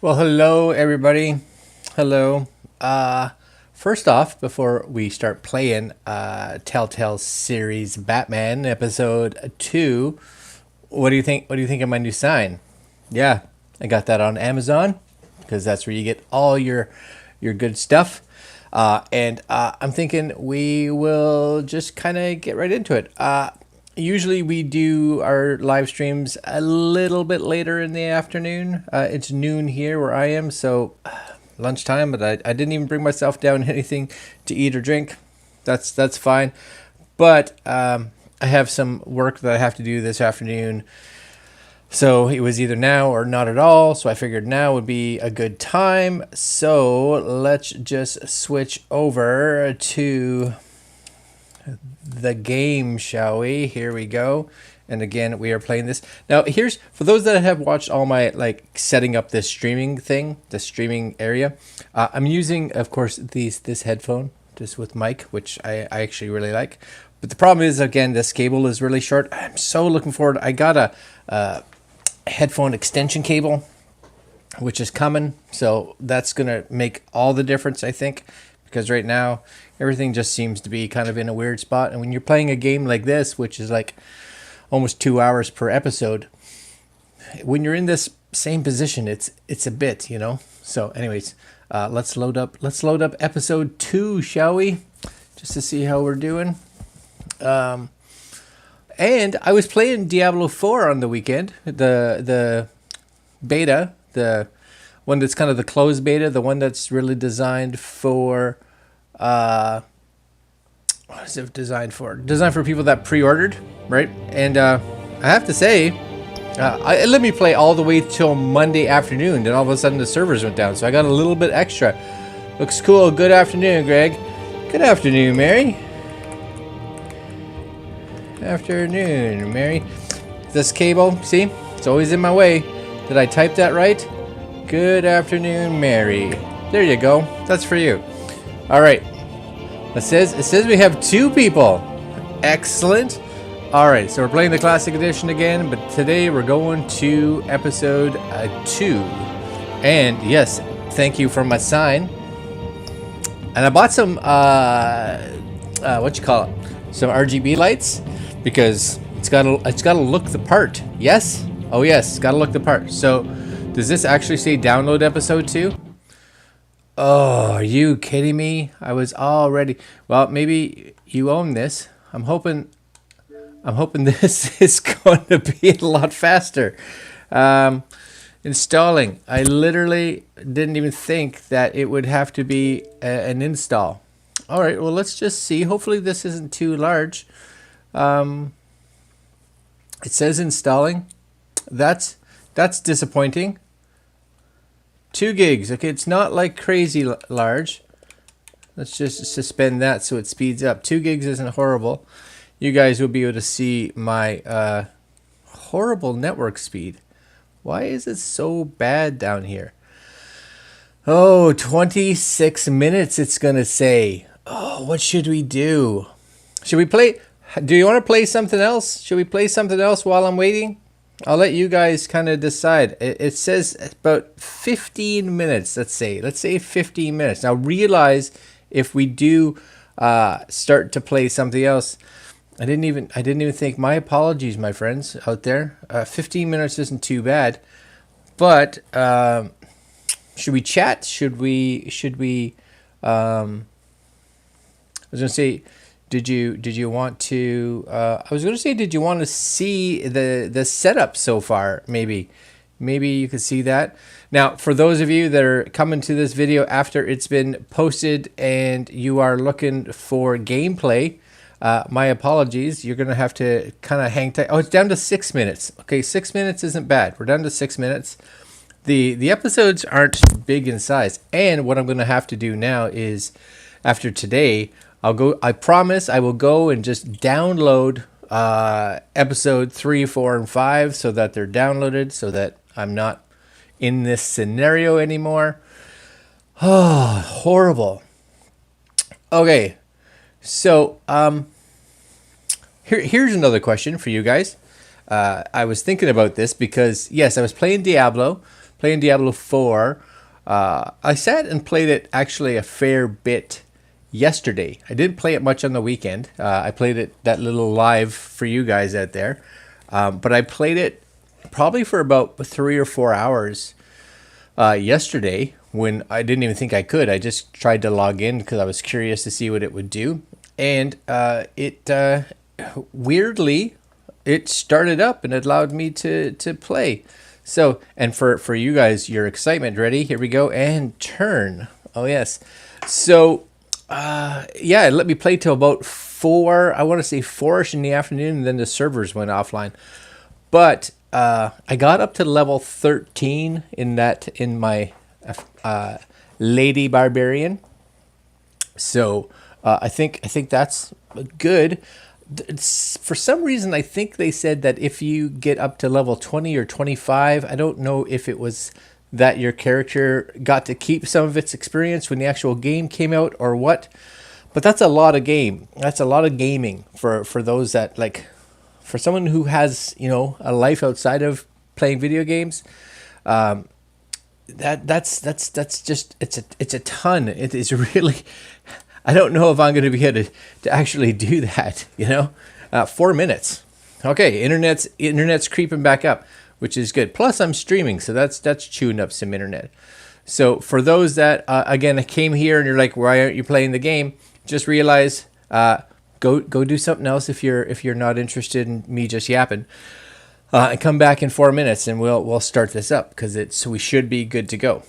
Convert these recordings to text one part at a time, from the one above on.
Well, hello everybody. Hello. First off, before we start playing Telltale series Batman episode 2, what do you think? What do you think of my new sign? Yeah, I got that on Amazon because that's where you get all your good stuff. And I'm thinking we will just kind of get right into it. Usually we do our live streams a little bit later in the afternoon. It's noon here where I am, so lunchtime, but I didn't even bring myself down anything to eat or drink. That's fine. But I have some work that I have to do this afternoon. So it was either now or not at all. So I figured now would be a good time. So let's just switch over to the game, shall we? Here we go. And again, we are playing this. Now, here's for those that have watched all my setting up this streaming thing, the streaming area. I'm using, of course, this headphone just with mic, which I actually really like. But the problem is, again, this cable is really short. I'm so looking forward. I got a headphone extension cable, which is coming. So that's gonna make all the difference, I think, because right now everything just seems to be kind of in a weird spot. And when you're playing a game like this, which is like almost 2 hours per episode, when you're in this same position, it's a bit, you know. So anyways, let's load up episode 2, shall we, just to see how we're doing. And I was playing Diablo 4 on the weekend, the beta, the one that's kind of the closed beta, the one that's really designed for what is it designed for? Designed for people that pre-ordered, right? And I have to say, I let me play all the way till Monday afternoon. Then all of a sudden the servers went down, so I got a little bit extra. Looks cool. Good afternoon, Greg. Good afternoon, Mary. Afternoon, Mary. This cable, see, it's always in my way. Did I type that right? Good afternoon, Mary. There you go. That's for you. All right. It says we have 2 people. Excellent. All right, so we're playing the classic edition again, but today we're going to episode 2. And yes, thank you for my sign. And I bought some what you call it? Some RGB lights because it's gotta look the part. Yes? Oh yes, it's gotta look the part. So does this actually say download episode 2? Oh, are you kidding me? I was already... Well, maybe you own this. I'm hoping this is going to be a lot faster. Installing. I literally didn't even think that it would have to be an install. All right, well, let's just see. Hopefully this isn't too large. It says installing. That's disappointing. 2 gigs. Okay, it's not like crazy large. Let's just suspend that so it speeds up. 2 gigs isn't horrible. You guys will be able to see my horrible network speed. Why is it so bad down here? Oh, 26 minutes it's going to say. Oh, what should we do? Should we play? Do you want to play something else? Should we play something else while I'm waiting? I'll let you guys kind of decide. It says about 15 minutes, let's say 15 minutes. Now realize if we do start to play something else, I didn't even think. My apologies, my friends out there. 15 minutes isn't too bad. But should we chat? Should we I was going to say, did you want to I was going to say, did you want to see the setup so far? Maybe you could see that. Now, for those of you that are coming to this video after it's been posted and you are looking for gameplay, my apologies. You're going to have to kind of hang tight. Oh, it's down to 6 minutes. Okay, 6 minutes isn't bad. We're down to 6 minutes. The episodes aren't big in size. And what I'm going to have to do now is, after today, I promise I will go and just download episode 3, 4, and 5 so that they're downloaded, so that I'm not in this scenario anymore. Oh, horrible. Okay, so here's another question for you guys. I was thinking about this because, yes, I was playing Diablo 4. I sat and played it actually a fair bit yesterday. I didn't play it much on the weekend. I played it that little live for you guys out there. But I played it probably for about 3 or 4 hours yesterday when I didn't even think I could. I just tried to log in because I was curious to see what it would do. And it weirdly, it started up and it allowed me to play. So, and for you guys, your excitement, ready? Here we go, and turn. Oh, yes. So, yeah, it let me play till about 4, I want to say 4ish in the afternoon, and then the servers went offline. But I got up to level 13 in my Lady Barbarian. So I think that's good. For some reason, I think they said that if you get up to level 20 or 25, I don't know if it was that your character got to keep some of its experience when the actual game came out or what. But that's a lot of game. That's a lot of gaming for those that like, for someone who has, you know, a life outside of playing video games. That's just it's a ton. It is really. I don't know if I'm going to be able to actually do that. You know, 4 minutes. Okay, internet's creeping back up, which is good. Plus, I'm streaming, so that's chewing up some internet. So for those that again came here and you're like, why aren't you playing the game? Just realize, go do something else if you're not interested in me just yapping, and come back in 4 minutes and we'll start this up because we should be good to go.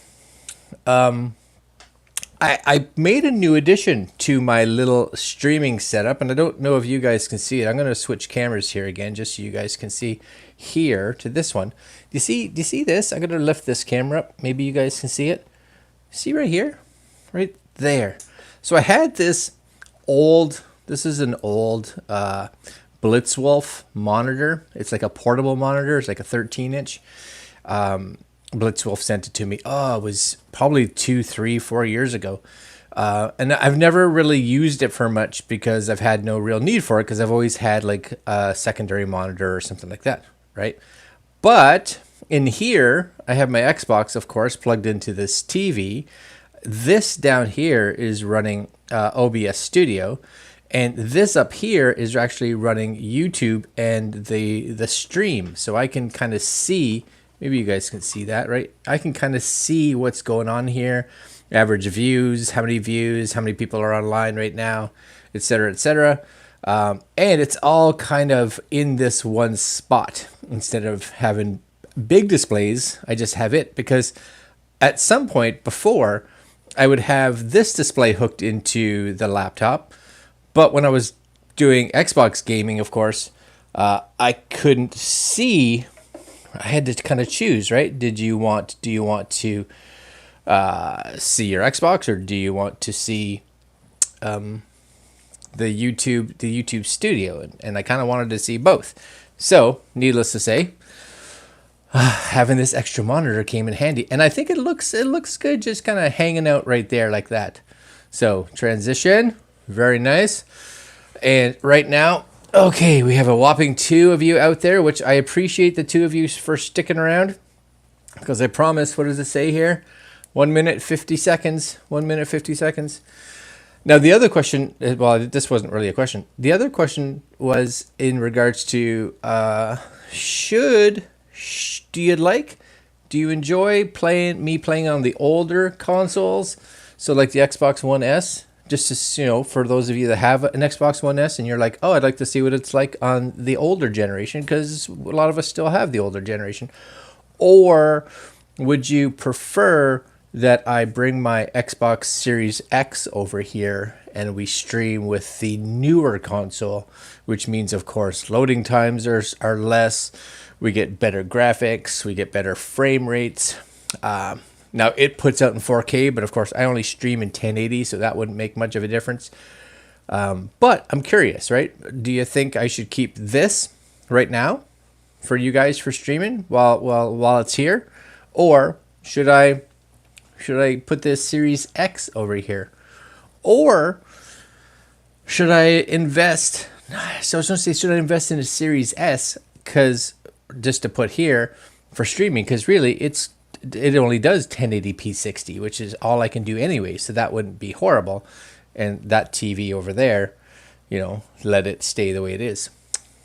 I made a new addition to my little streaming setup, and I don't know if you guys can see it. I'm going to switch cameras here again, just so you guys can see here to this one. Do you see this? I'm going to lift this camera up. Maybe you guys can see it. See right here? Right there. So I had this is an old Blitzwolf monitor. It's like a portable monitor. It's like a 13-inch. Blitzwolf sent it to me. Oh, it was probably 2, 3, 4 years ago. And I've never really used it for much because I've had no real need for it because I've always had like a secondary monitor or something like that, right? But in here, I have my Xbox, of course, plugged into this TV. This down here is running OBS Studio. And this up here is actually running YouTube and the stream. So I can kind of see. Maybe you guys can see that, right? I can kind of see what's going on here. Average views, how many people are online right now, et cetera, et cetera. And it's all kind of in this one spot. Instead of having big displays, I just have it. Because at some point before, I would have this display hooked into the laptop. But when I was doing Xbox gaming, of course, I couldn't see. I had to kind of choose, right? Do you want to see your Xbox, or do you want to see the YouTube Studio? And I kind of wanted to see both. So, needless to say, having this extra monitor came in handy, and I think it looks good, just kind of hanging out right there like that. So, transition, very nice. And right now, okay, we have a whopping 2 of you out there, which I appreciate the 2 of you for sticking around. Because I promise, what does it say here? 1 minute, 50 seconds. 1 minute, 50 seconds. Now, the other question, well, this wasn't really a question. The other question was in regards to, do you enjoy me playing on the older consoles? So like the Xbox One S? Just to, you know, for those of you that have an Xbox One S and you're like, oh, I'd like to see what it's like on the older generation, because a lot of us still have the older generation. Or would you prefer that I bring my Xbox Series X over here and we stream with the newer console, which means, of course, loading times are less. We get better graphics. We get better frame rates. Now, it puts out in 4K, but of course, I only stream in 1080, so that wouldn't make much of a difference. But I'm curious, right? Do you think I should keep this right now for you guys for streaming while it's here? Or should I put this Series X over here? Or should I invest? So I was going to say, should I invest in a Series S? because just to put here for streaming, because really it only does 1080p 60, which is all I can do anyway. So that wouldn't be horrible. And that TV over there, you know, let it stay the way it is.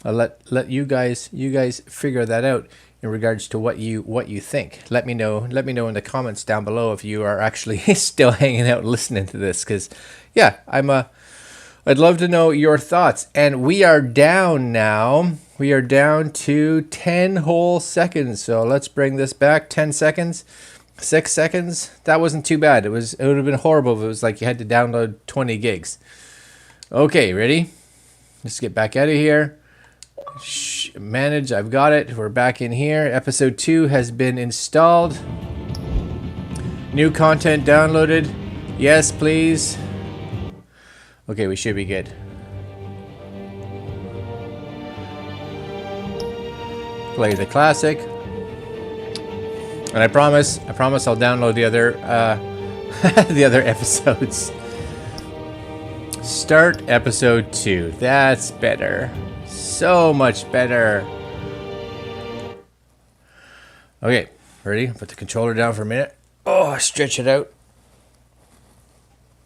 I'll let you guys figure that out in regards to what you think. Let me know in the comments down below if you are actually still hanging out and listening to this, because yeah, I'd love to know your thoughts. And we are down now. We are down to 10 whole seconds. So let's bring this back. 10 seconds. 6 seconds. That wasn't too bad. It would have been horrible if it was like you had to download 20 gigs. Okay, ready? Let's get back out of here. Manage. I've got it. We're back in here. Episode 2 has been installed. New content downloaded. Yes, please. Okay, we should be good. Play the classic. And I promise I'll download the other the other episodes. Start episode 2. That's better. So much better. Okay, ready? Put the controller down for a minute. Oh, stretch it out.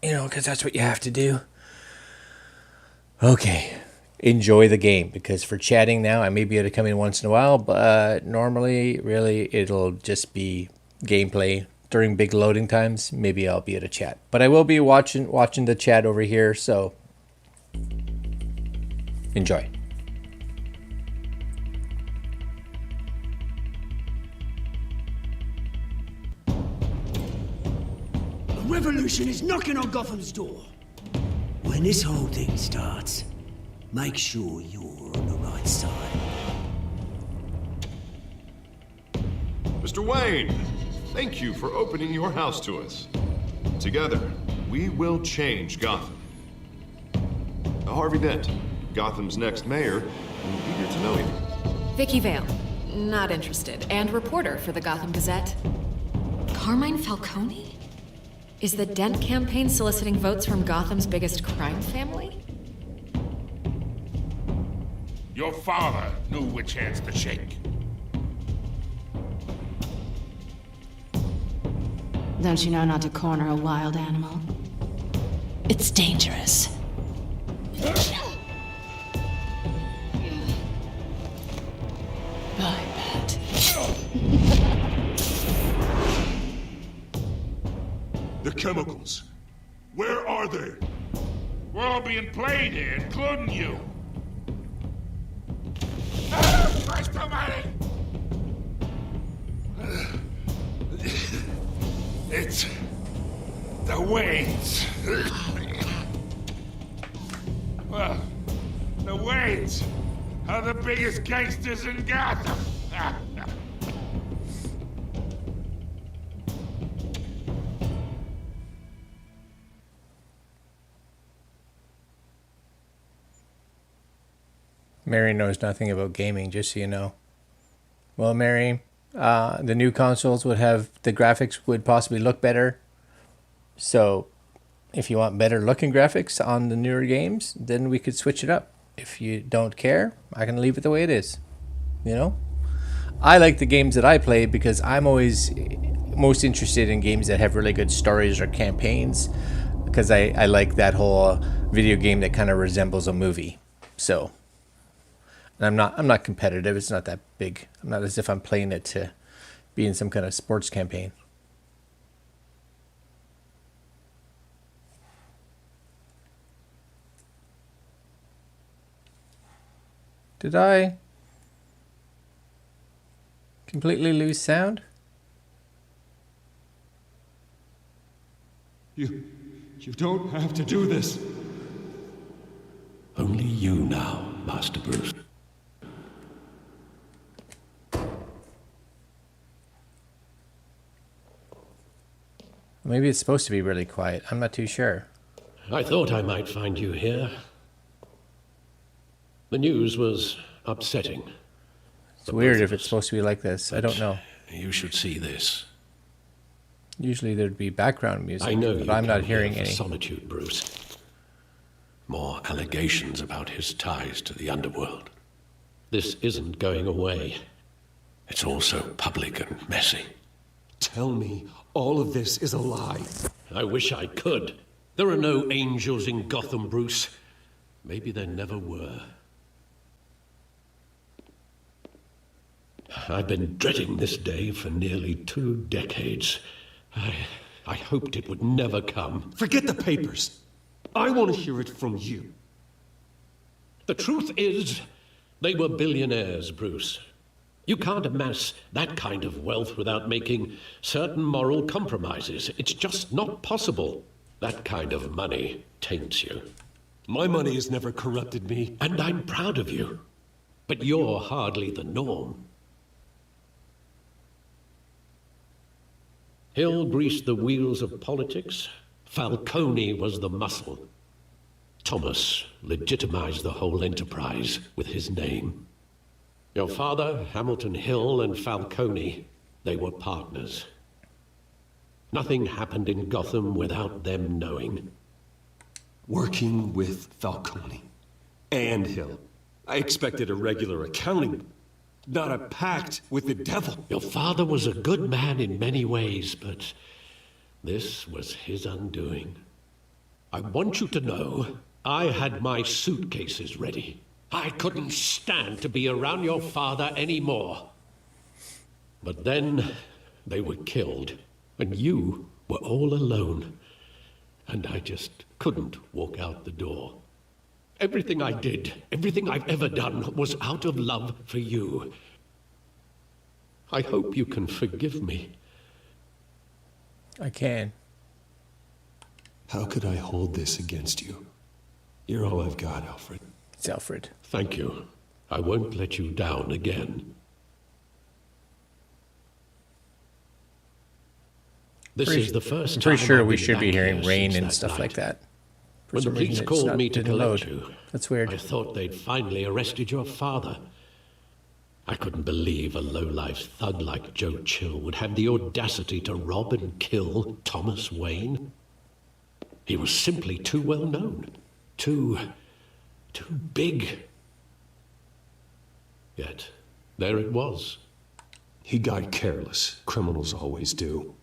You know, because that's what you have to do. Okay, enjoy the game, because for chatting now, I may be able to come in once in a while, but normally, really, it'll just be gameplay. During big loading times, maybe I'll be able to chat. But I will be watching the chat over here, so enjoy. A revolution is knocking on Gotham's door. When this whole thing starts, make sure you're on the right side. Mr. Wayne, thank you for opening your house to us. Together, we will change Gotham. Harvey Dent, Gotham's next mayor, I'm eager to know you. Vicky Vale, not interested, and reporter for the Gotham Gazette. Carmine Falcone? Is the Dent campaign soliciting votes from Gotham's biggest crime family? Your father knew which hands to shake. Don't you know not to corner a wild animal? It's dangerous. Bye, Pat. The chemicals. Where are they? We're all being played here, including you. Christ almighty! It's the Waynes. Well, the Waynes are the biggest gangsters in Gotham. Mary knows nothing about gaming, just so you know. Well, Mary, the new consoles would have, the graphics would possibly look better. So if you want better looking graphics on the newer games, then we could switch it up. If you don't care, I can leave it the way it is. You know? I like the games that I play because I'm always most interested in games that have really good stories or campaigns, because I like that whole video game that kind of resembles a movie. So, and I'm not competitive. It's not that big. I'm not as if I'm playing it to be in some kind of sports campaign. Did I completely lose sound? You don't have to do this. Only you now, Master Bruce. Maybe it's supposed to be really quiet. I'm not too sure. I thought I might find you here. The news was upsetting. It's weird if it's supposed to be like this. I don't know. You should see this. Usually there'd be background music, I know but you I'm not come hearing here for any. solitude, Bruce. More allegations about his ties to the underworld. This isn't going away. It's all so public and messy. Tell me all of this is a lie. I wish I could. There are no angels in Gotham, Bruce. Maybe there never were. I've been dreading this day for nearly 2 decades. I hoped it would never come. Forget the papers. I want to hear it from you. The truth is, they were billionaires, Bruce. You can't amass that kind of wealth without making certain moral compromises. It's just not possible. That kind of money taints you. My money has never corrupted me. And I'm proud of you. But you're hardly the norm. Hill greased the wheels of politics. Falcone was the muscle. Thomas legitimized the whole enterprise with his name. Your father, Hamilton Hill, and Falcone, they were partners. Nothing happened in Gotham without them knowing. Working with Falcone and Hill. I expected a regular accounting, not a pact with the devil. Your father was a good man in many ways, but this was his undoing. I want you to know, I had my suitcases ready. I couldn't stand to be around your father anymore. But then they were killed, and you were all alone. And I just couldn't walk out the door. Everything I did, everything I've ever done, was out of love for you. I hope you can forgive me. I can. How could I hold this against you? You're all I've got, Alfred. It's Alfred. Thank you. I won't let you down again. This is the first I'm time pretty sure I've we been should be back hearing here rain since and that stuff night. like that. For When the some reason police it's called not- me to didn't collect load. you, That's weird. I thought they'd finally arrested your father. I couldn't believe a low-life thug like Joe Chill would have the audacity to rob and kill Thomas Wayne. He was simply too well known. Too big. Yet, there it was. He got careless. Criminals always do.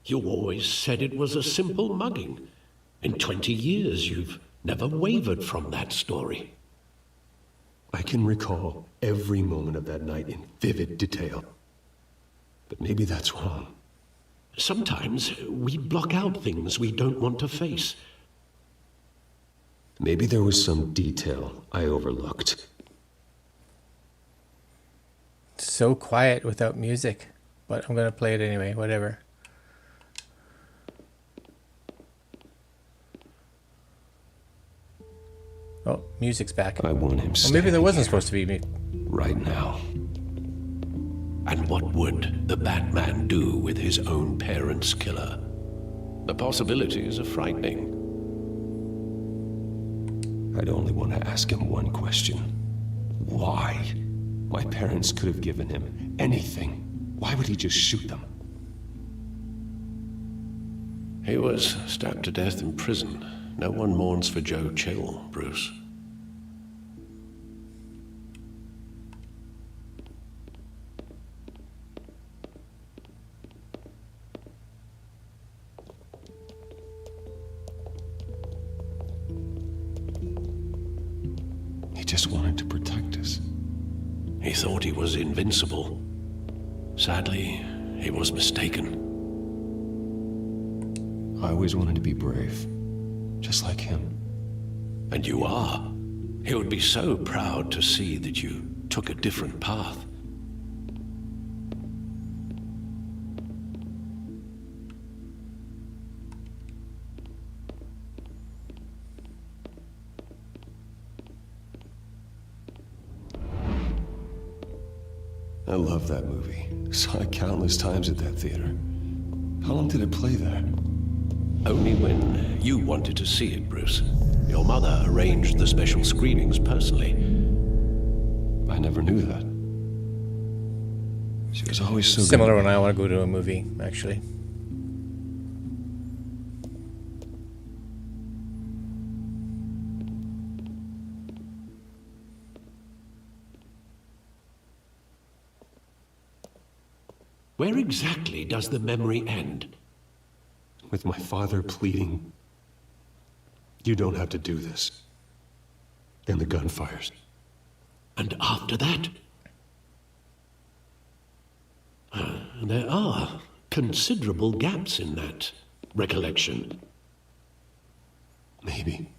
You always said it was a simple mugging. In 20 years, you've never wavered from that story. I can recall every moment of that night in vivid detail. But maybe that's wrong. Sometimes we block out things we don't want to face. Maybe there was some detail I overlooked. It's so quiet without music, but I'm gonna play it anyway. Whatever. Oh, music's back. I want him Well, maybe there standing wasn't here supposed to be music. right now. And what would the Batman do with his own parents' killer? The possibilities are frightening. I'd only want to ask him one question. Why? My parents could have given him anything. Why would he just shoot them? He was stabbed to death in prison. No one mourns for Joe Chill, Bruce. He just wanted to protect us. He thought he was invincible. Sadly, he was mistaken. I always wanted to be brave, just like him. And you are. He would be so proud to see that you took a different path. I love that movie. Saw it countless times at that theater. How long did it play there? Only when you wanted to see it, Bruce. Your mother arranged the special screenings personally. I never knew that. She was always so Similar good. when I want to go to a movie, actually. Where exactly does the memory end? With my father pleading, "You don't have to do this." And the gun fires. And after that? There are considerable gaps in that recollection. Maybe.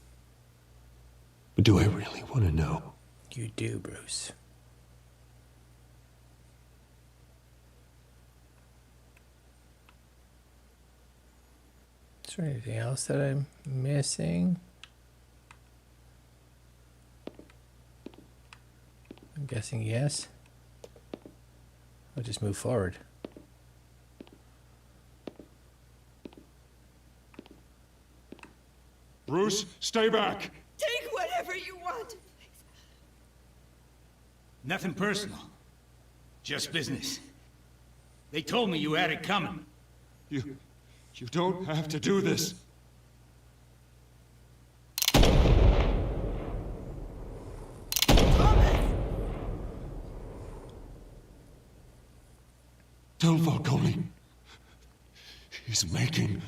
But do I really want to know? You do, Bruce. Is there anything else that I'm missing? I'm guessing yes. I'll just move forward. Bruce, stay back! Take whatever you want. Nothing personal. Just business. They told me you had it coming. You don't have to do this. Tell Falcone. He's making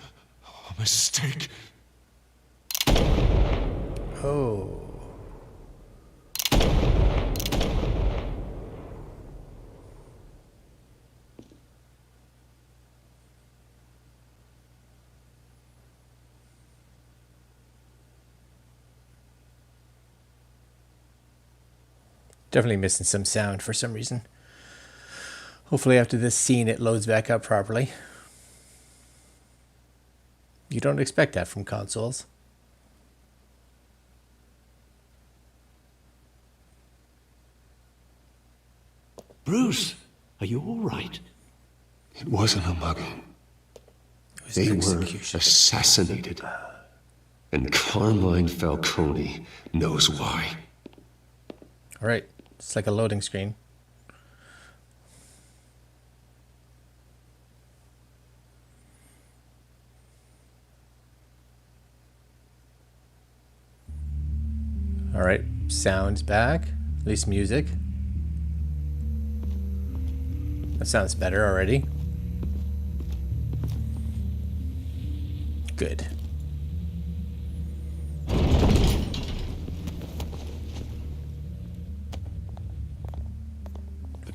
a mistake. Oh. Definitely missing some sound for some reason. Hopefully after this scene it loads back up properly. You don't expect that from consoles. Bruce, are you all right? It wasn't a mugging. They were assassinated. And Carmine Falcone knows why. All right, it's like a loading screen. All right, sound's back, at least music. That sounds better already. Good.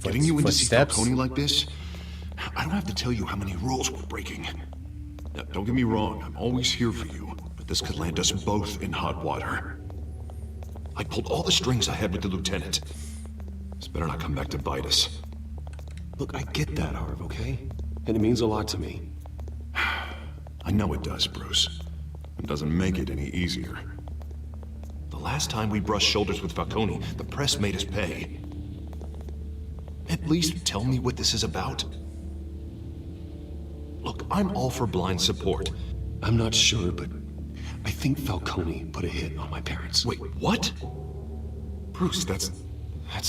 Getting you in to see Footsteps. Falcone like this? I don't have to tell you how many rules we're breaking. Now, don't get me wrong, I'm always here for you, but this could land us both in hot water. I pulled all the strings I had with the lieutenant. This better not come back to bite us. Look, I get that, Harv, okay? And it means a lot to me. I know it does, Bruce. It doesn't make it any easier. The last time we brushed shoulders with Falcone, the press made us pay. At least tell me what this is about. Look, I'm all for blind support. I'm not sure, but I think Falcone put a hit on my parents. Wait, what? Bruce, that's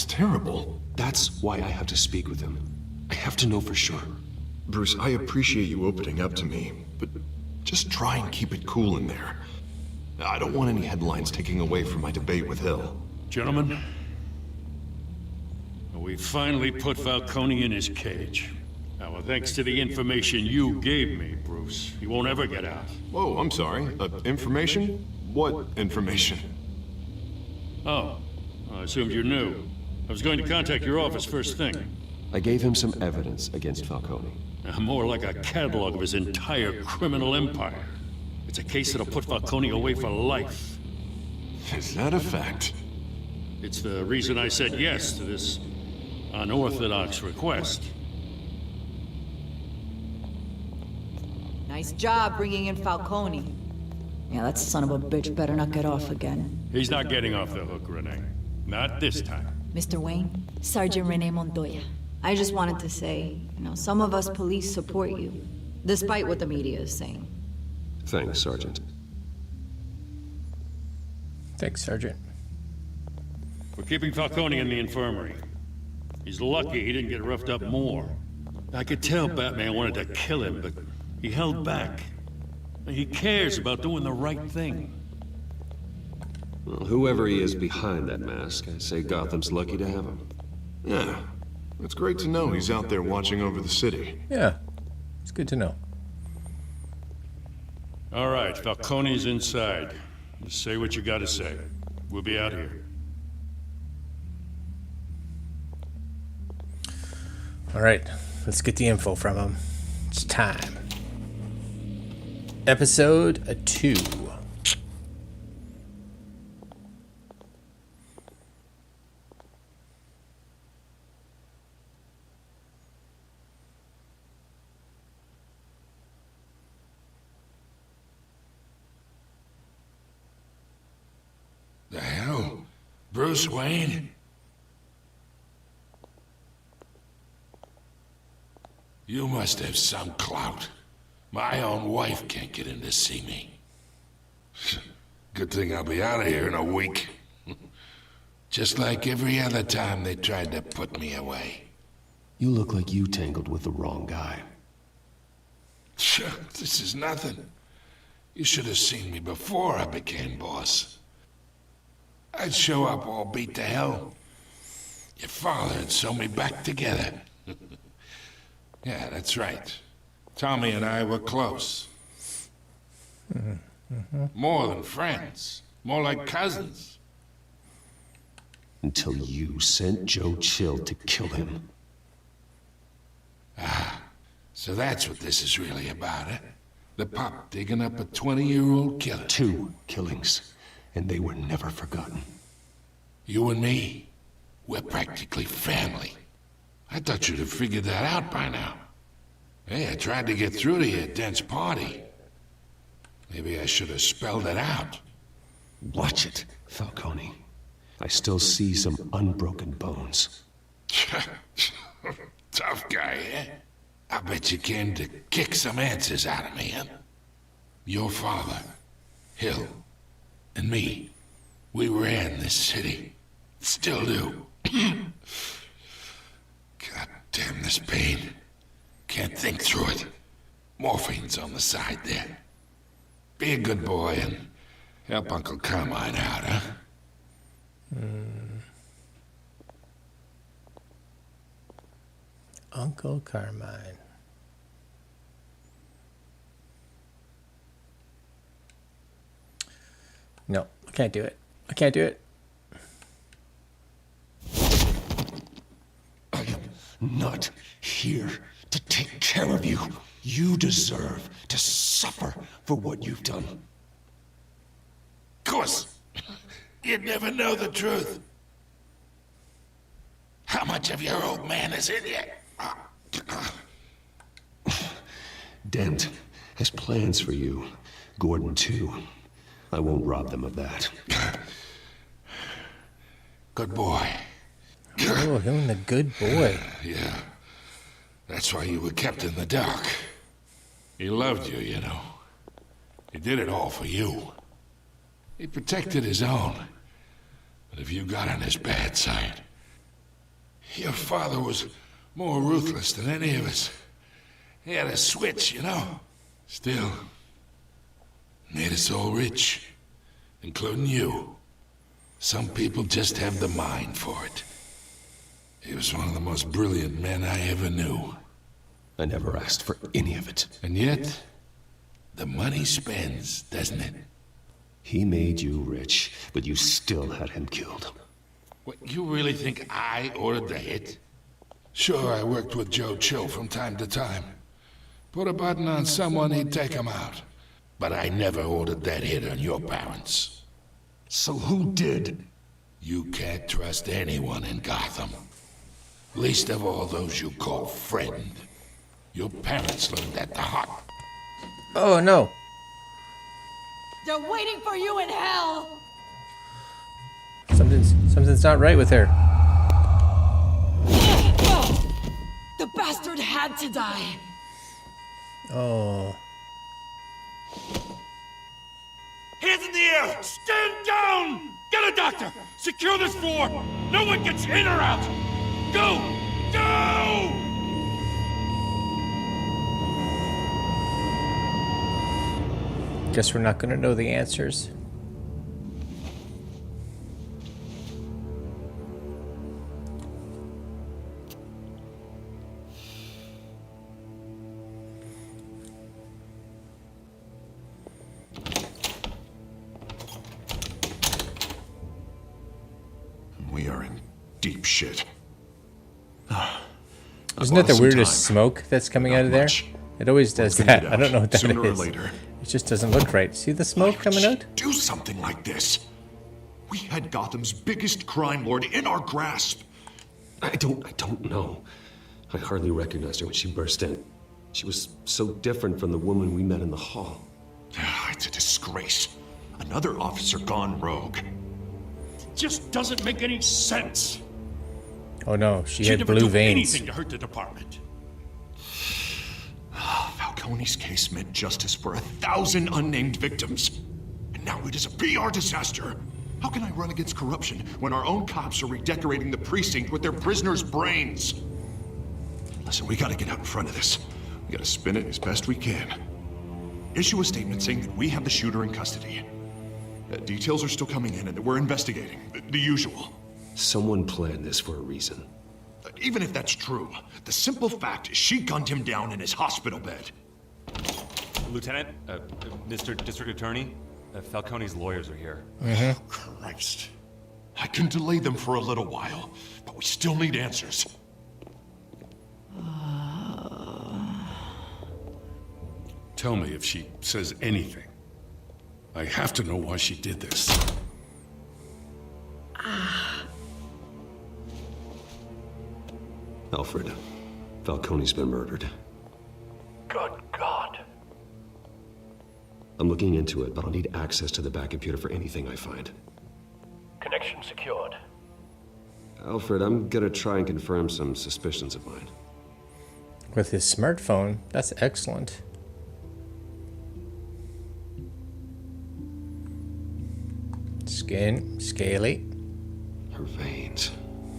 terrible. That's why I have to speak with him. I have to know for sure. Bruce, I appreciate you opening up to me, but just try and keep it cool in there. I don't want any headlines taking away from my debate with Hill. Gentlemen, we finally put Falcone in his cage. Now, thanks to the information you gave me, Bruce, he won't ever get out. Whoa, I'm sorry. Information? What information? Oh, I assumed you knew. I was going to contact your office first thing. I gave him some evidence against Falcone. More like a catalog of his entire criminal empire. It's a case that'll put Falcone away for life. Is that a fact? It's the reason I said yes to this unorthodox request. Nice job bringing in Falcone. Yeah, that son of a bitch better not get off again. He's not getting off the hook, Renee. Not this time. Mr. Wayne, Sergeant Renee Montoya. I just wanted to say, some of us police support you, despite what the media is saying. Thanks, Sergeant. Thanks, Sergeant. We're keeping Falcone in the infirmary. He's lucky he didn't get roughed up more. I could tell Batman wanted to kill him, but he held back. He cares about doing the right thing. Well, whoever he is behind that mask, I'd say Gotham's lucky to have him. Yeah, It's great to know he's out there watching over the city. Yeah, it's good to know. All right, Falcone's inside. Just say what you gotta say. We'll be out here. All right, let's get the info from him. It's time. Episode 2. The hell? Bruce Wayne? You must have some clout. My own wife can't get in to see me. Good thing I'll be out of here in a week. Just like every other time they tried to put me away. You look like you tangled with the wrong guy. This is nothing. You should have seen me before I became boss. I'd show up all beat to hell. Your father would sew me back together. Yeah, that's right. Tommy and I were close. More than friends. More like cousins. Until you sent Joe Chill to kill him. So that's what this is really about, eh? The pup digging up a 20-year-old killer. 2 killings. And they were never forgotten. You and me, we're practically family. I thought you'd have figured that out by now. Hey, I tried to get through to your dense party. Maybe I should have spelled it out. Watch it, Falcone. I still see some unbroken bones. Tough guy, eh? I bet you came to kick some answers out of me, huh? Your father, Hill, and me, we ran this city. Still do. God damn this pain. Can't think through it. Morphine's on the side there. Be a good boy and help Uncle Carmine out, huh? Uncle Carmine. No, I can't do it. I can't do it. I am not here to take care of you. You deserve to suffer for what you've done. Of course. You'd never know the truth. How much of your old man is in you? Dent has plans for you. Gordon, too. I won't rob them of that. Good boy. Oh, him the good boy. Yeah. That's why you were kept in the dark. He loved you, you know. He did it all for you. He protected his own. But if you got on his bad side... Your father was more ruthless than any of us. He had a switch, you know. Still, made us all rich, including you. Some people just have the mind for it. He was one of the most brilliant men I ever knew. I never asked for any of it. And yet, the money spends, doesn't it? He made you rich, but you still had him killed. What, you really think I ordered the hit? Sure, I worked with Joe Chill from time to time. Put a button on someone, he'd take him out. But I never ordered that hit on your parents. So who did? You can't trust anyone in Gotham. Least of all those you call friend. Your parents learned that the hot. Oh, no. They're waiting for you in hell! Something's not right with her. The bastard had to die. Oh. Hands in the air! Stand down! Get a doctor! Secure this floor! No one gets in or out! Go! Go! Guess we're not gonna know the answers. cheap shit. Isn't that the weirdest smoke that's coming out of there? It always does that. I don't know what that Sooner is. or later. It just doesn't look right. See the smoke coming out? Do something like this. We had Gotham's biggest crime lord in our grasp. I don't know. I hardly recognized her when she burst in. She was so different from the woman we met in the hall. It's a disgrace. Another officer gone rogue. Just doesn't make any sense. Oh no, she She'd had never blue do veins. anything to hurt the department. Falcone's case meant justice for 1,000 unnamed victims. And now it is a PR disaster. How can I run against corruption when our own cops are redecorating the precinct with their prisoners' brains? Listen, we gotta get out in front of this. We gotta spin it as best we can. Issue a statement saying that we have the shooter in custody. Details are still coming in and that we're investigating. The usual. Someone planned this for a reason. Even if that's true, the simple fact is she gunned him down in his hospital bed. Lieutenant, Mr. District Attorney, Falcone's lawyers are here. Oh, Christ. I can delay them for a little while, but we still need answers. Tell me if she says anything. I have to know why she did this. Alfred, Falcone's been murdered. Good God. I'm looking into it, but I'll need access to the back computer for anything I find. Connection secured. Alfred, I'm gonna try and confirm some suspicions of mine. With his smartphone, that's excellent. Skin, scaly. Her veins,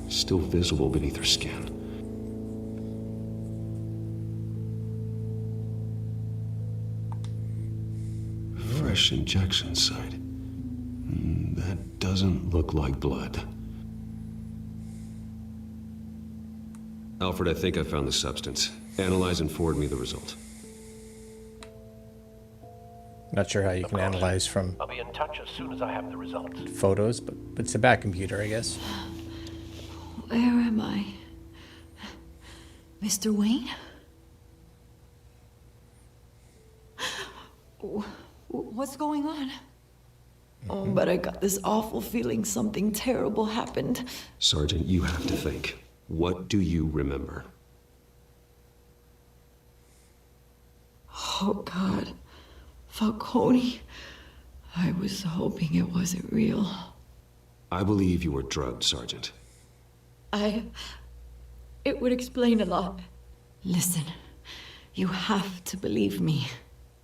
still visible beneath her skin. Fresh injection site. That doesn't look like blood. Alfred, I think I found the substance. Analyze and forward me the result. Not sure how you can analyze from I'll be in touch as soon as I have the results. photos, but it's a back computer, I guess. Where am I? Mr. Wayne? What's going on? Oh, but I got this awful feeling something terrible happened. Sergeant, you have to think. What do you remember? Oh, God. Falcone. I was hoping it wasn't real. I believe you were drugged, Sergeant. It would explain a lot. Listen, you have to believe me.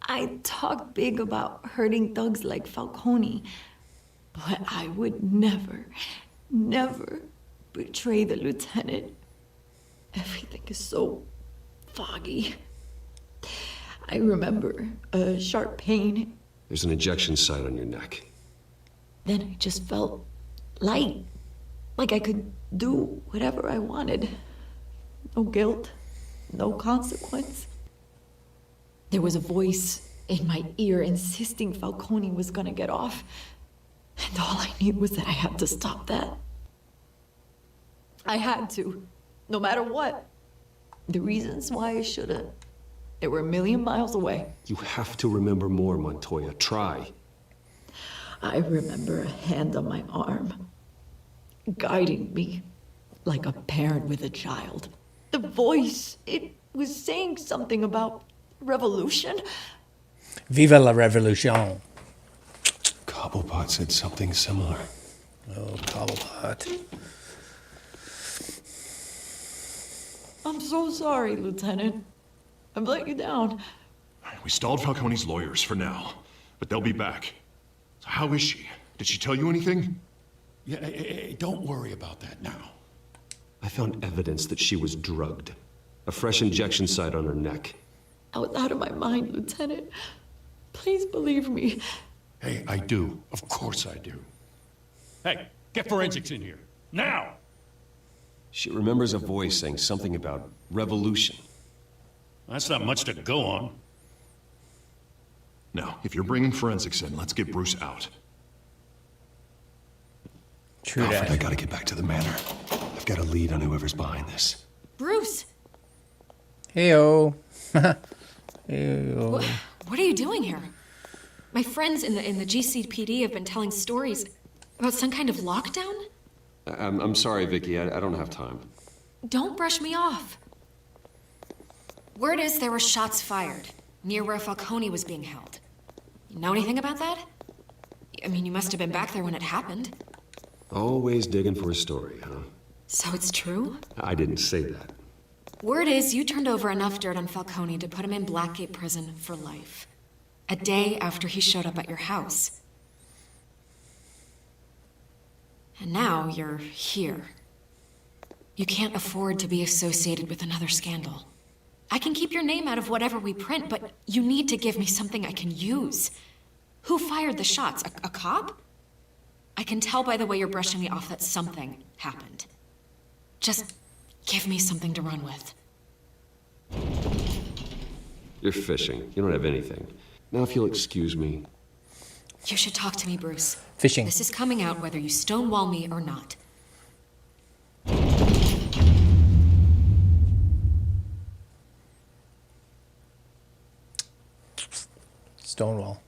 I talk big about hurting thugs like Falcone, but I would never, never betray the lieutenant. Everything is so foggy. I remember a sharp pain. There's an injection site on your neck. Then I just felt light, like I could do whatever I wanted. No guilt, no consequence. There was a voice in my ear insisting Falcone was gonna get off. And all I knew was that I had to stop that. I had to, no matter what. The reasons why I should've, they were a million miles away. You have to remember more, Montoya. Try. I remember a hand on my arm, guiding me like a parent with a child. The voice, it was saying something about revolution. Viva la revolution. Cobblepot said something similar. Oh, Cobblepot. I'm so sorry, Lieutenant. I've let you down. We stalled Falcone's lawyers for now, but they'll be back. So how is she? Did she tell you anything? Yeah, hey, don't worry about that now. I found evidence that she was drugged. A fresh injection site on her neck. I was out of my mind, Lieutenant. Please believe me. Hey, I do. Of course I do. Hey, get forensics in here. Now! She remembers a voice saying something about revolution. That's not much to go on. Now, if you're bringing forensics in, let's get Bruce out. True Alfred, that. I gotta get back to the manor. I've got a lead on whoever's behind this. Bruce! Heyo. Heyo. What are you doing here? My friends in the GCPD have been telling stories about some kind of lockdown? I'm sorry, Vicky. I don't have time. Don't brush me off. Word is there were shots fired near where Falcone was being held. You know anything about that? I mean, you must have been back there when it happened. Always digging for a story, huh? So it's true? I didn't say that. Word is you turned over enough dirt on Falcone to put him in Blackgate Prison for life. A day after he showed up at your house. And now you're here. You can't afford to be associated with another scandal. I can keep your name out of whatever we print, but you need to give me something I can use. Who fired the shots? A cop? I can tell by the way you're brushing me off that something happened. Just give me something to run with. You're fishing. You don't have anything. Now, if you'll excuse me. You should talk to me, Bruce. Fishing. This is coming out whether you stonewall me or not. Stonewall.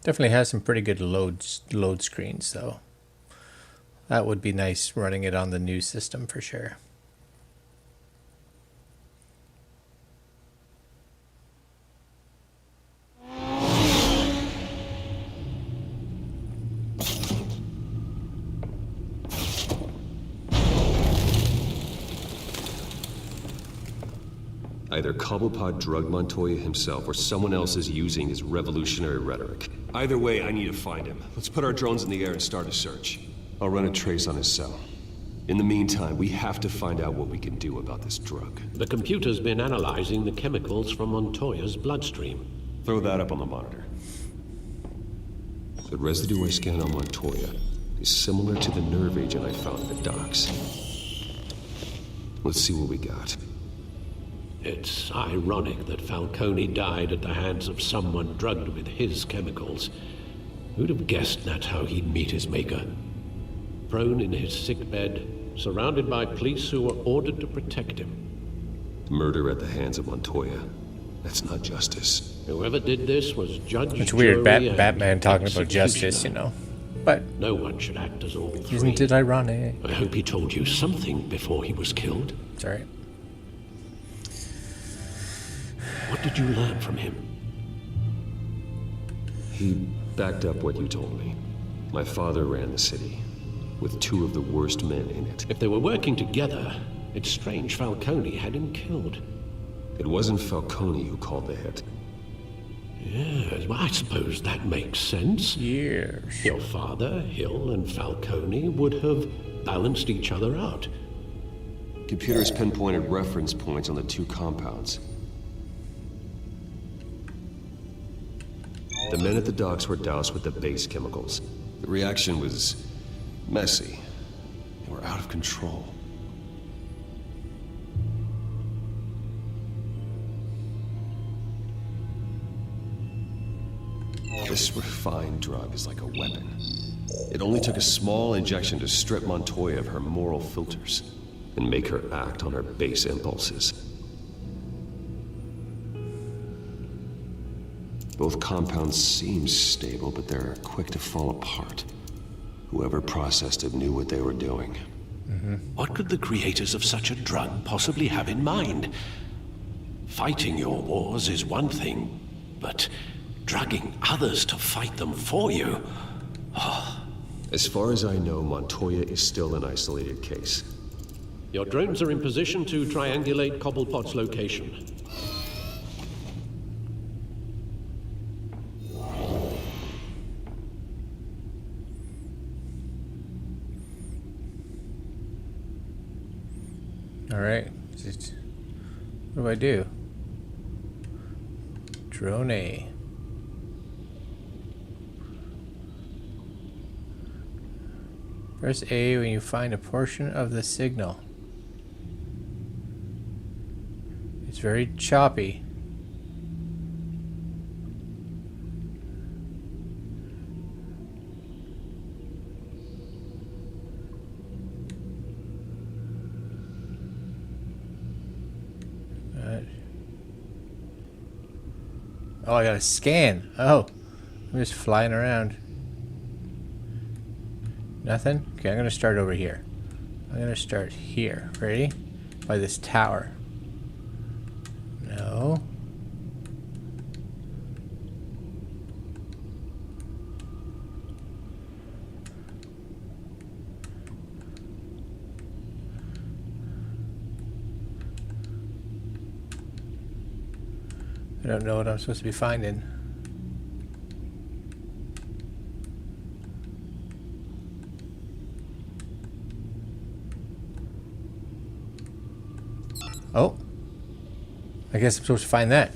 Definitely has some pretty good load screens, though. That would be nice running it on the new system for sure. Either Cobblepot drugged Montoya himself or someone else is using his revolutionary rhetoric. Either way, I need to find him. Let's put our drones in the air and start a search. I'll run a trace on his cell. In the meantime, we have to find out what we can do about this drug. The computer's been analyzing the chemicals from Montoya's bloodstream. Throw that up on the monitor. The residue I scanned on Montoya is similar to the nerve agent I found at the docks. Let's see what we got. It's ironic that Falcone died at the hands of someone drugged with his chemicals. Who'd have guessed that's how he'd meet his maker? Prone in his sickbed, surrounded by police who were ordered to protect him. Murder at the hands of Montoya. That's not justice. Whoever did this was judge. It's weird, jury, and Batman talking about justice, you know. But no one should act as all three. Isn't it ironic? I hope he told you something before he was killed. It's alright. What did you learn from him? He backed up what you told me. My father ran the city, with two of the worst men in it. If they were working together, it's strange Falcone had him killed. It wasn't Falcone who called the hit. Yes, well, I suppose that makes sense. Yes. Your father, Hill, and Falcone would have balanced each other out. Computers pinpointed reference points on the two compounds. The men at the docks were doused with the base chemicals. The reaction was messy. They were out of control. This refined drug is like a weapon. It only took a small injection to strip Montoya of her moral filters and make her act on her base impulses. Both compounds seem stable, but they're quick to fall apart. Whoever processed it knew what they were doing. What could the creators of such a drug possibly have in mind? Fighting your wars is one thing, but drugging others to fight them for you? As far as I know, Montoya is still an isolated case. Your drones are in position to triangulate Cobblepot's location. Alright. What do I do? Drone A. Press A when you find a portion of the signal. very choppy. Oh, I gotta scan. Oh, I'm just flying around. Nothing? Okay, I'm gonna start over here. I'm gonna start here. Ready? By this tower. No. I don't know what I'm supposed to be finding. Oh. I guess I'm supposed to find that.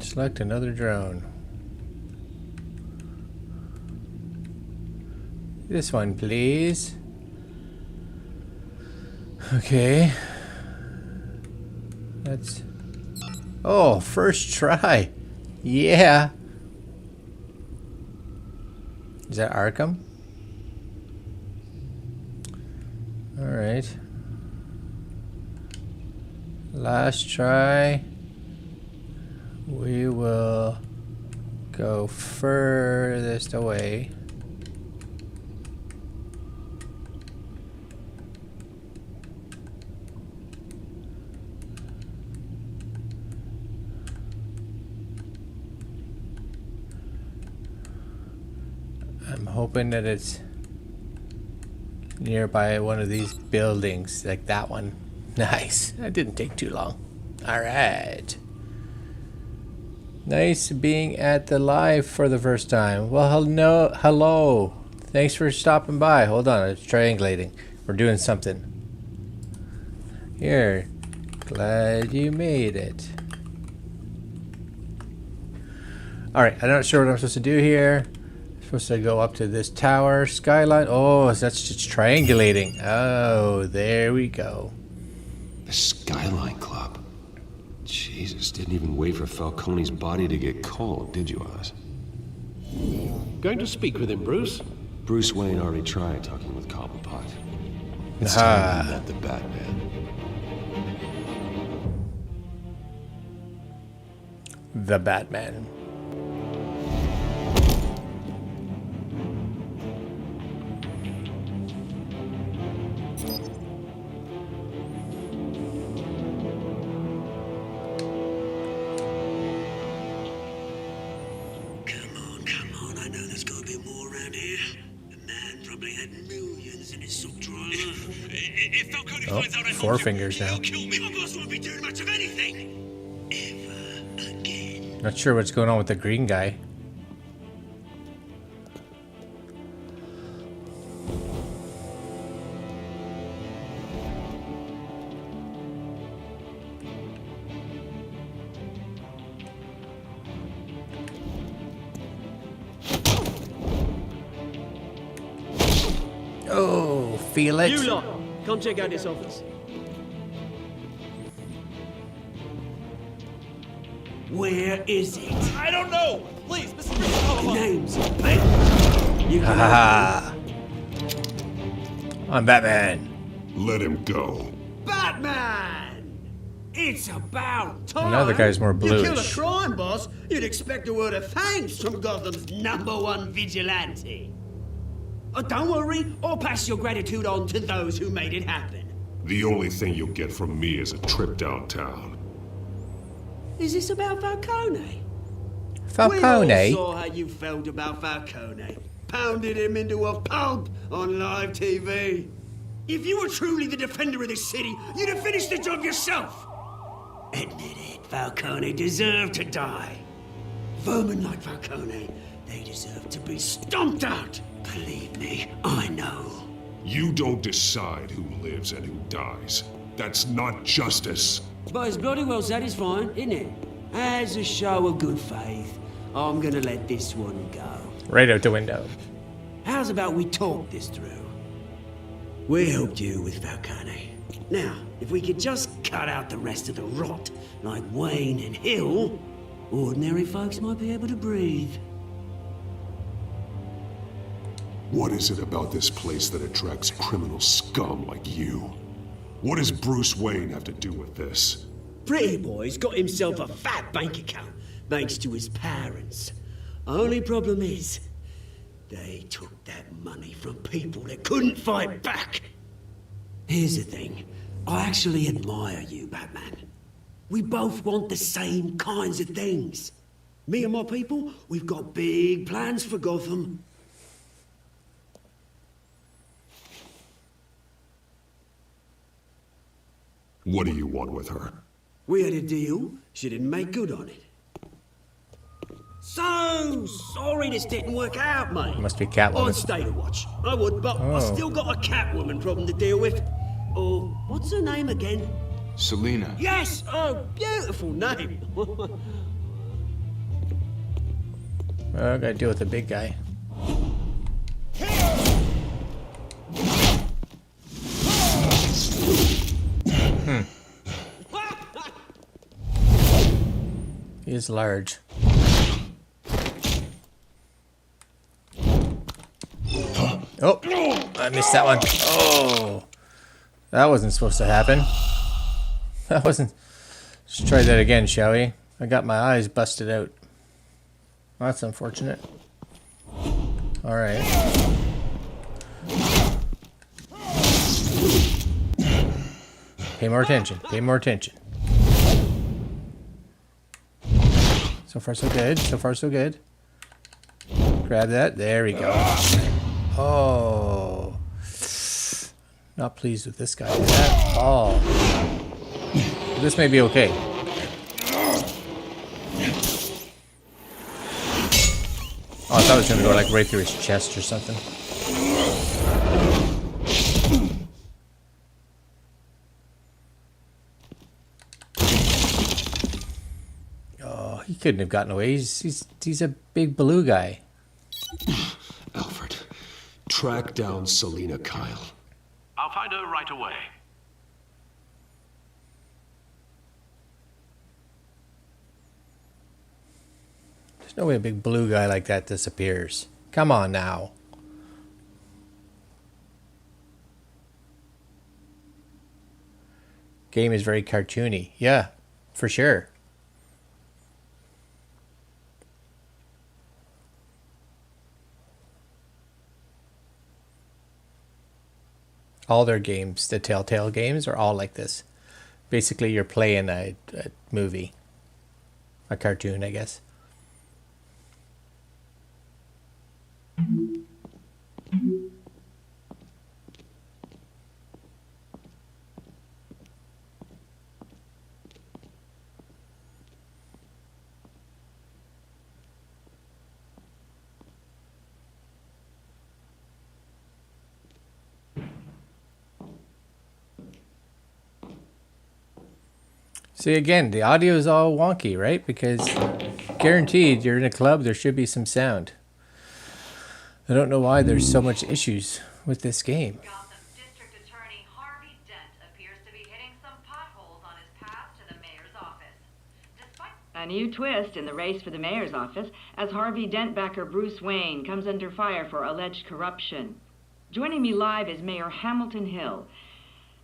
Select another drone. This one, please. Okay. That's... Oh, first try. Yeah. Is that Arkham? Alright. Last try. We will go furthest away. I'm hoping that it's nearby one of these buildings, like that one. Nice. That didn't take too long. Alright. Nice being at the live for the first time. Well, hello. Thanks for stopping by. Hold on, it's triangulating. We're doing something. Here. Glad you made it. Alright, I'm not sure what I'm supposed to do here. Supposed to go up to this tower skyline. Oh, that's just triangulating. Oh, there we go. The Skyline Club. Jesus, didn't even wait for Falcone's body to get cold, did you, Oz? Going to speak with him, Bruce? Bruce Wayne already tried talking with Cobblepot. It's time he met the Batman. The Batman. Oh, 4 fingers now. Not sure what's going on with the green guy. Oh, feel it. You lot, come check out this office. Where is it? I don't know! Please, Mr. Bruce, The name's You can Haha. I'm Batman. Let him go. Batman! It's about time. Another guy's more You kill a bluish. crime boss, you'd expect a word of thanks from Gotham's #1 vigilante. Oh, don't worry, I'll pass your gratitude on to those who made it happen. The only thing you'll get from me is a trip downtown. Is this about Falcone? Falcone? We all saw how you felt about Falcone. Pounded him into a pulp on live TV. If you were truly the defender of this city, you'd have finished the job yourself. Admit it, Falcone deserved to die. Vermin like Falcone, they deserve to be stomped out. Believe me, I know. You don't decide who lives and who dies. That's not justice. But it's bloody well satisfying, isn't it? As a show of good faith, I'm gonna let this one go. Right out the window. How's about we talk this through? We helped you with Falcone. Now, if we could just cut out the rest of the rot, like Wayne and Hill, ordinary folks might be able to breathe. What is it about this place that attracts criminal scum like you? What does Bruce Wayne have to do with this? Pretty Boy's got himself a fat bank account, thanks to his parents. Only problem is, they took that money from people that couldn't fight back. Here's the thing. I actually admire you, Batman. We both want the same kinds of things. Me and my people, we've got big plans for Gotham. What do you want with her? We had a deal. She didn't make good on it. So sorry this didn't work out, mate. Must be Catwoman. I'd stay to watch. I would, but I still got a Catwoman problem to deal with. Oh, what's her name again? Selina. Yes! Oh, beautiful name. I gotta deal with the big guy. He is large. Oh, I missed that one. Oh, that wasn't supposed to happen. That wasn't. Let's try that again, shall we? I got my eyes busted out. That's unfortunate. All right. Pay more attention. Pay more attention. So far, so good. So far, so good. Grab that. There we go. Oh. Not pleased with this guy at all. This may be okay. Oh, I thought it was going to go like right through his chest or something. Oh, he couldn't have gotten away. He's a big blue guy. Alfred, track down Selina Kyle. I'll find her right away. There's no way a big blue guy like that disappears. Come on now. Game is very cartoony. Yeah, for sure. All their games, the TellTale games, are all like this. Basically, you're playing a movie. A cartoon, I guess. See, again, the audio is all wonky, right? Because guaranteed you're in a club, there should be some sound. I don't know why there's so much issues with this game. Gotham District Attorney Harvey Dent appears to be hitting some potholes on his path to the mayor's office. Despite a new twist in the race for the mayor's office as Harvey Dent backer Bruce Wayne comes under fire for alleged corruption. Joining me live is Mayor Hamilton Hill.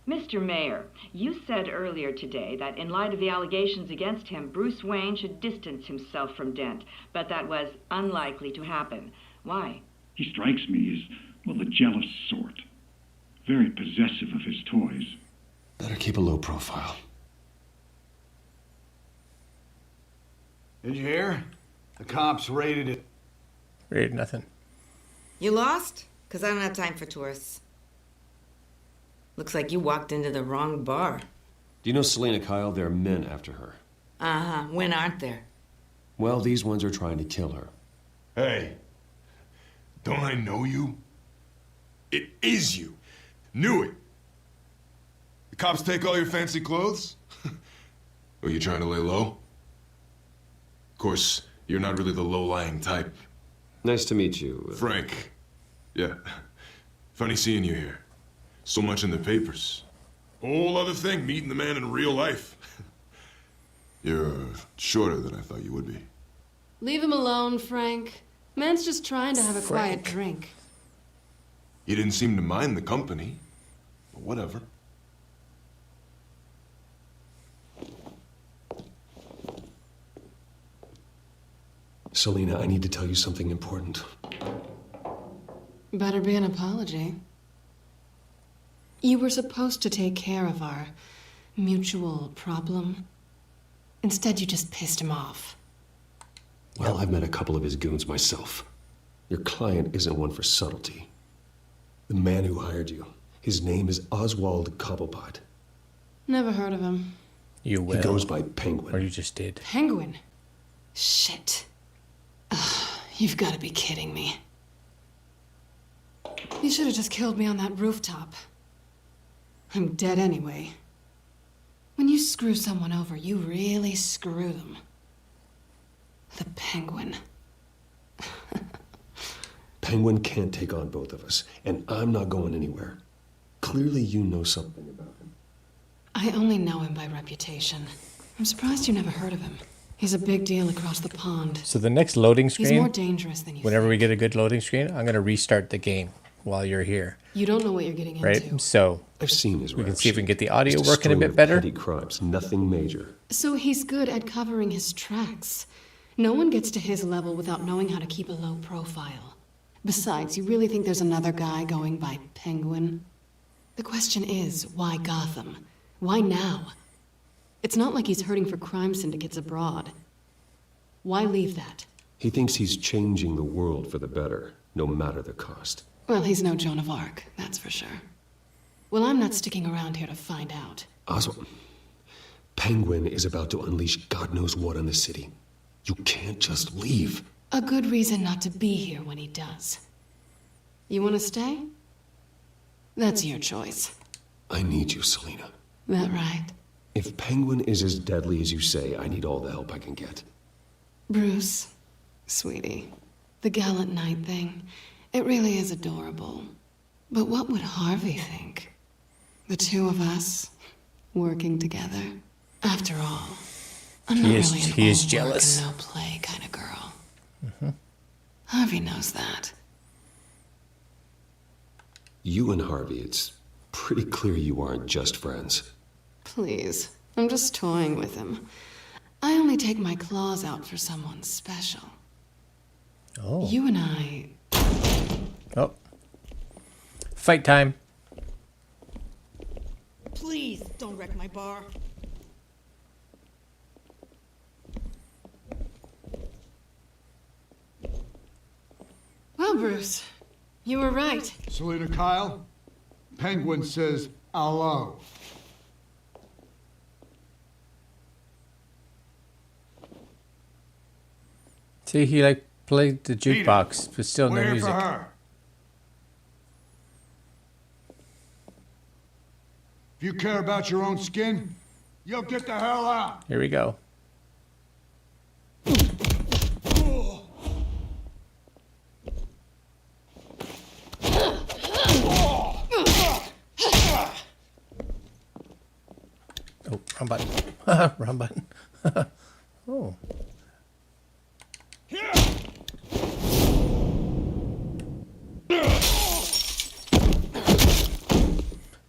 Mr. Mayor, you said earlier today that in light of the allegations against him, Bruce Wayne should distance himself from Dent, but that was unlikely to happen. Why? He strikes me as, well, the jealous sort. Very possessive of his toys. Better keep a low profile. Did you hear? The cops raided it. Raided nothing. You lost? Because I don't have time for tourists. Looks like you walked into the wrong bar. Do you know Selina Kyle? There are men after her. Uh-huh. When aren't there? Well, these ones are trying to kill her. Hey, don't I know you? It is you. Knew it. The cops take all your fancy clothes? Are you trying to lay low? Of course, you're not really the low-lying type. Nice to meet you. Frank. Yeah. Funny seeing you here. So much in the papers. Whole other thing, meeting the man in real life. You're shorter than I thought you would be. Leave him alone, Frank. Man's just trying to have a quiet drink. You didn't seem to mind the company. But whatever. Selina, I need to tell you something important. Better be an apology. You were supposed to take care of our mutual problem. Instead, you just pissed him off. Well, I've met a couple of his goons myself. Your client isn't one for subtlety. The man who hired you, his name is Oswald Cobblepot. Never heard of him. You will. He goes by Penguin. Or you just did. Penguin? Shit. Ugh, you've got to be kidding me. You should have just killed me on that rooftop. I'm dead anyway. When you screw someone over, you really screw them. The Penguin. Penguin can't take on both of us, and I'm not going anywhere. Clearly you know something about him. I only know him by reputation. I'm surprised you never heard of him. He's a big deal across the pond. So the next loading screen, he's more dangerous than you whenever we get a good loading screen, I'm going to restart the game while you're here. You don't know what you're getting right? into. So I've seen his we can rap see if we can sheet. get the audio Just a working a string bit of better. Petty crimes, nothing major. So he's good at covering his tracks. No one gets to his level without knowing how to keep a low profile. Besides, you really think there's another guy going by Penguin? The question is, why Gotham? Why now? It's not like he's hurting for crime syndicates abroad. Why leave that? He thinks he's changing the world for the better, no matter the cost. Well, he's no Joan of Arc, that's for sure. Well, I'm not sticking around here to find out. Oswald, Penguin is about to unleash God knows what on the city. You can't just leave. A good reason not to be here when he does. You want to stay? That's your choice. I need you, Selina. That right? If Penguin is as deadly as you say, I need all the help I can get. Bruce, sweetie, the gallant knight thing, it really is adorable. But what would Harvey think? The two of us, working together? After all, I'm not really an he is all jealous. work and no play kind of girl. Harvey knows that. You and Harvey, it's pretty clear you aren't just friends. Please, I'm just toying with him. I only take my claws out for someone special. Oh. You and I... Oh. Fight time. Please, don't wreck my bar. Well, Bruce, you were right. Selina Kyle, Penguin says hello. See, he like played the jukebox, but still no We're here music. for her. If you care about your own skin, you'll get the hell out. Here we go. Oh, wrong button. Wrong button. Oh.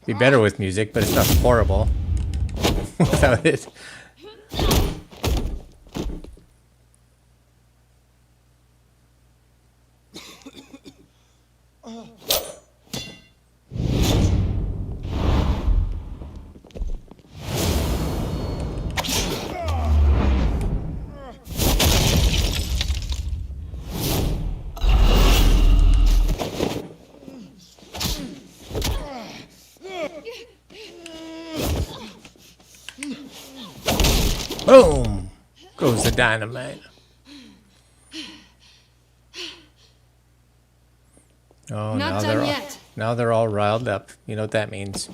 Be better with music, but it's not horrible without it. Boom! Goes the dynamite. Oh, Not done yet. Now they're all riled up. You know what that means.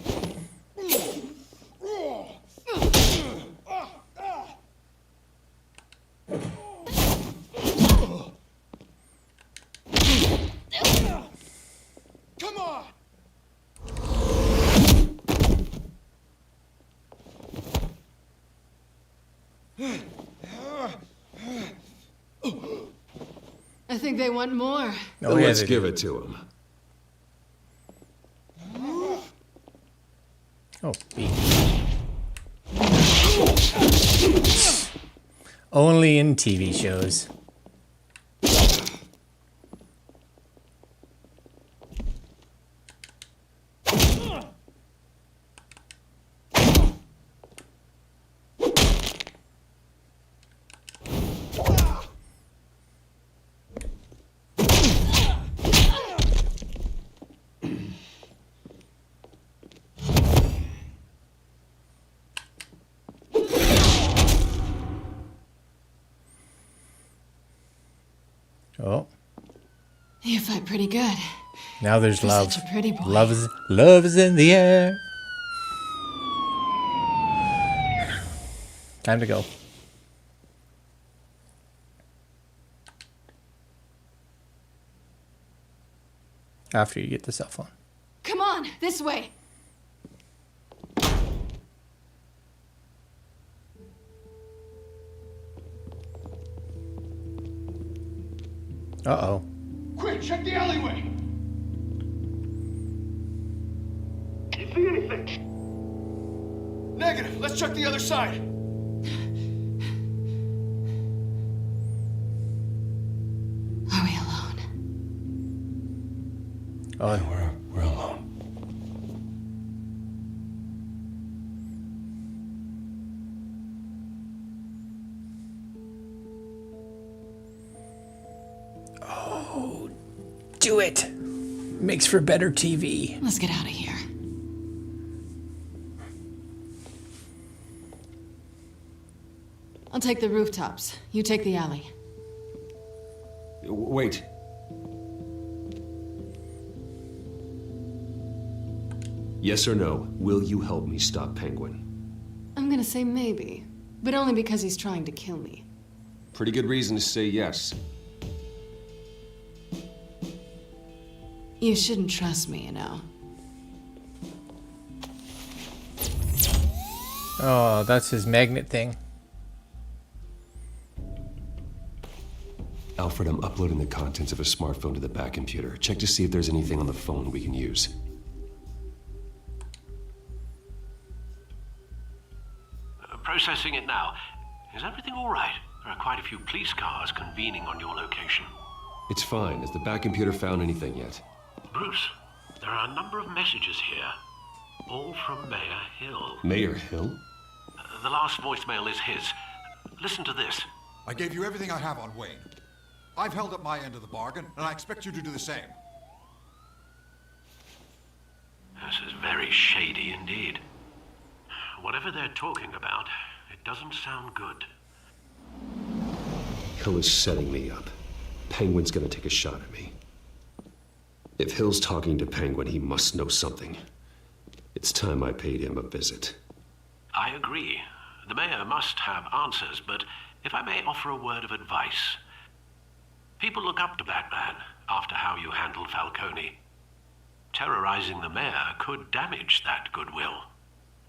think they want more. Then let's give it to him. Oh, only in TV shows. Oh. You fight pretty good. Now there's You're love. such a pretty boy. Love is in the air. Time to go. After you get the cell phone. Come on, this way. Uh-oh. Quick, check the alleyway. You see anything? Negative. Let's check the other side. Are we alone? Oh, we're alone. Oh, do it. Makes for better TV. Let's get out of here. I'll take the rooftops. You take the alley. Wait. Yes or no, will you help me stop Penguin? I'm gonna say maybe, but only because he's trying to kill me. Pretty good reason to say yes. You shouldn't trust me, you know. Oh, that's his magnet thing. Alfred, I'm uploading the contents of a smartphone to the back computer. Check to see if there's anything on the phone we can use. Processing it now. Is everything all right? There are quite a few police cars convening on your location. It's fine. Has the back computer found anything yet? Bruce, there are a number of messages here. All from Mayor Hill. Mayor Hill? The last voicemail is his. Listen to this. I gave you everything I have on Wayne. I've held up my end of the bargain, and I expect you to do the same. This is very shady indeed. Whatever they're talking about, it doesn't sound good. Hill is setting me up. Penguin's gonna take a shot at me. If Hill's talking to Penguin, he must know something. It's time I paid him a visit. I agree. The mayor must have answers, but if I may offer a word of advice. People look up to Batman after how you handled Falcone. Terrorizing the mayor could damage that goodwill.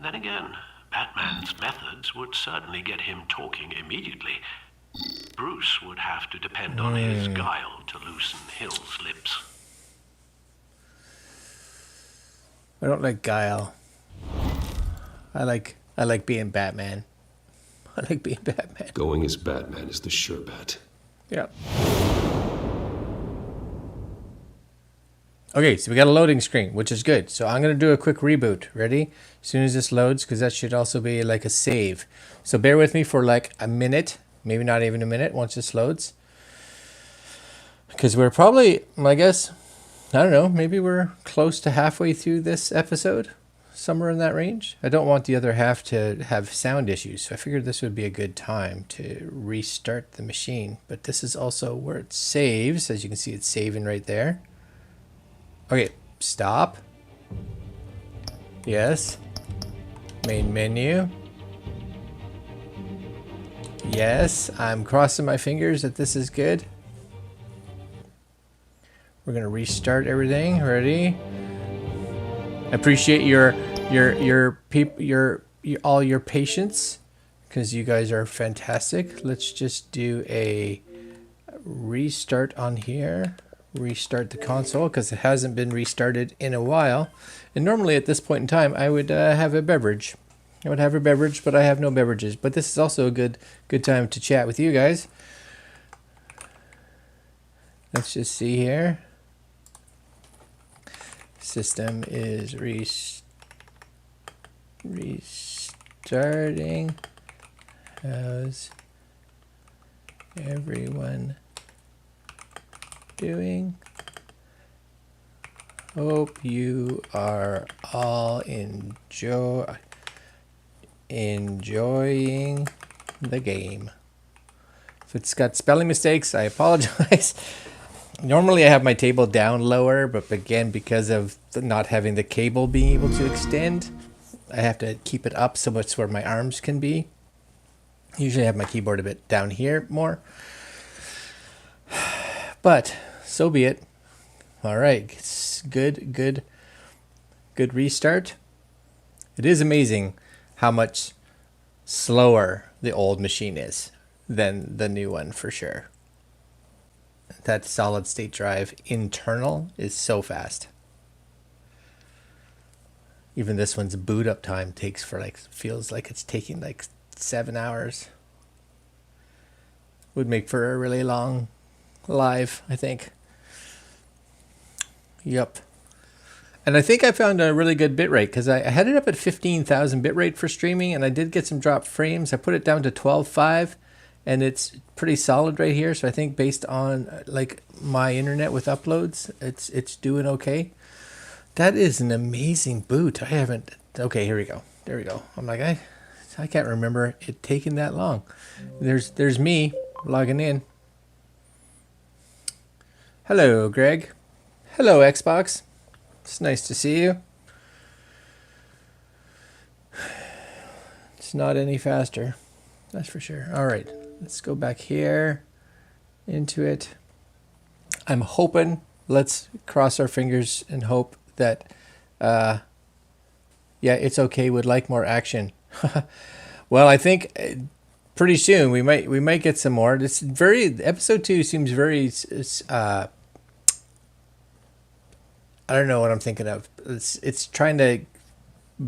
Then again, Batman's methods would certainly get him talking immediately. Bruce would have to depend on his guile to loosen Hill's lips. I don't like guile. I like being Batman. I like being Batman. Going as Batman is the sure bet. Yeah. Okay, so we got a loading screen, which is good. So I'm going to do a quick reboot. Ready? As soon as this loads, because that should also be like a save. So bear with me for like a minute, maybe not even a minute once this loads. Because we're probably, I guess, I don't know, maybe we're close to halfway through this episode. Somewhere in that range. I don't want the other half to have sound issues, so I figured this would be a good time to restart the machine. But this is also where it saves. As you can see, it's saving right there. Okay, stop. Yes. Main menu. Yes, I'm crossing my fingers that this is good. We're gonna restart everything. Ready? Appreciate all your patience, because you guys are fantastic. Let's just do a restart on here. Restart the console because it hasn't been restarted in a while. And normally at this point in time, I would have a beverage. I would have a beverage, but I have no beverages. But this is also a good time to chat with you guys. Let's just see here. System is restarting. How's everyone doing? Hope you are all enjoying the game. If it's got spelling mistakes, I apologize. Normally I have my table down lower, but again, because of not having the cable being able to extend, I have to keep it up so it's where my arms can be. Usually I have my keyboard a bit down here more. But so be it. All right, good restart. It is amazing how much slower the old machine is than the new one for sure. That solid state drive internal is so fast. Even this one's boot up time takes feels like it's taking like 7 hours. Would make for a really long live, I think. Yep. And I think I found a really good bitrate because I had it up at 15,000 bitrate for streaming, and I did get some dropped frames. I put it down to 12.5, and it's pretty solid right here. So I think based on like my internet with uploads, it's doing okay. That is an amazing boot. I haven't. Okay, here we go. There we go. I'm like I can't remember it taking that long. There's me logging in. Hello, Greg. Hello, Xbox. It's nice to see you. It's not any faster. That's for sure. All right, let's go back here into it. I'm hoping, let's cross our fingers and hope that, yeah, it's okay. Would like more action. Well, I think pretty soon we might get some more. This episode 2 seems very, I don't know what I'm thinking of. It's trying to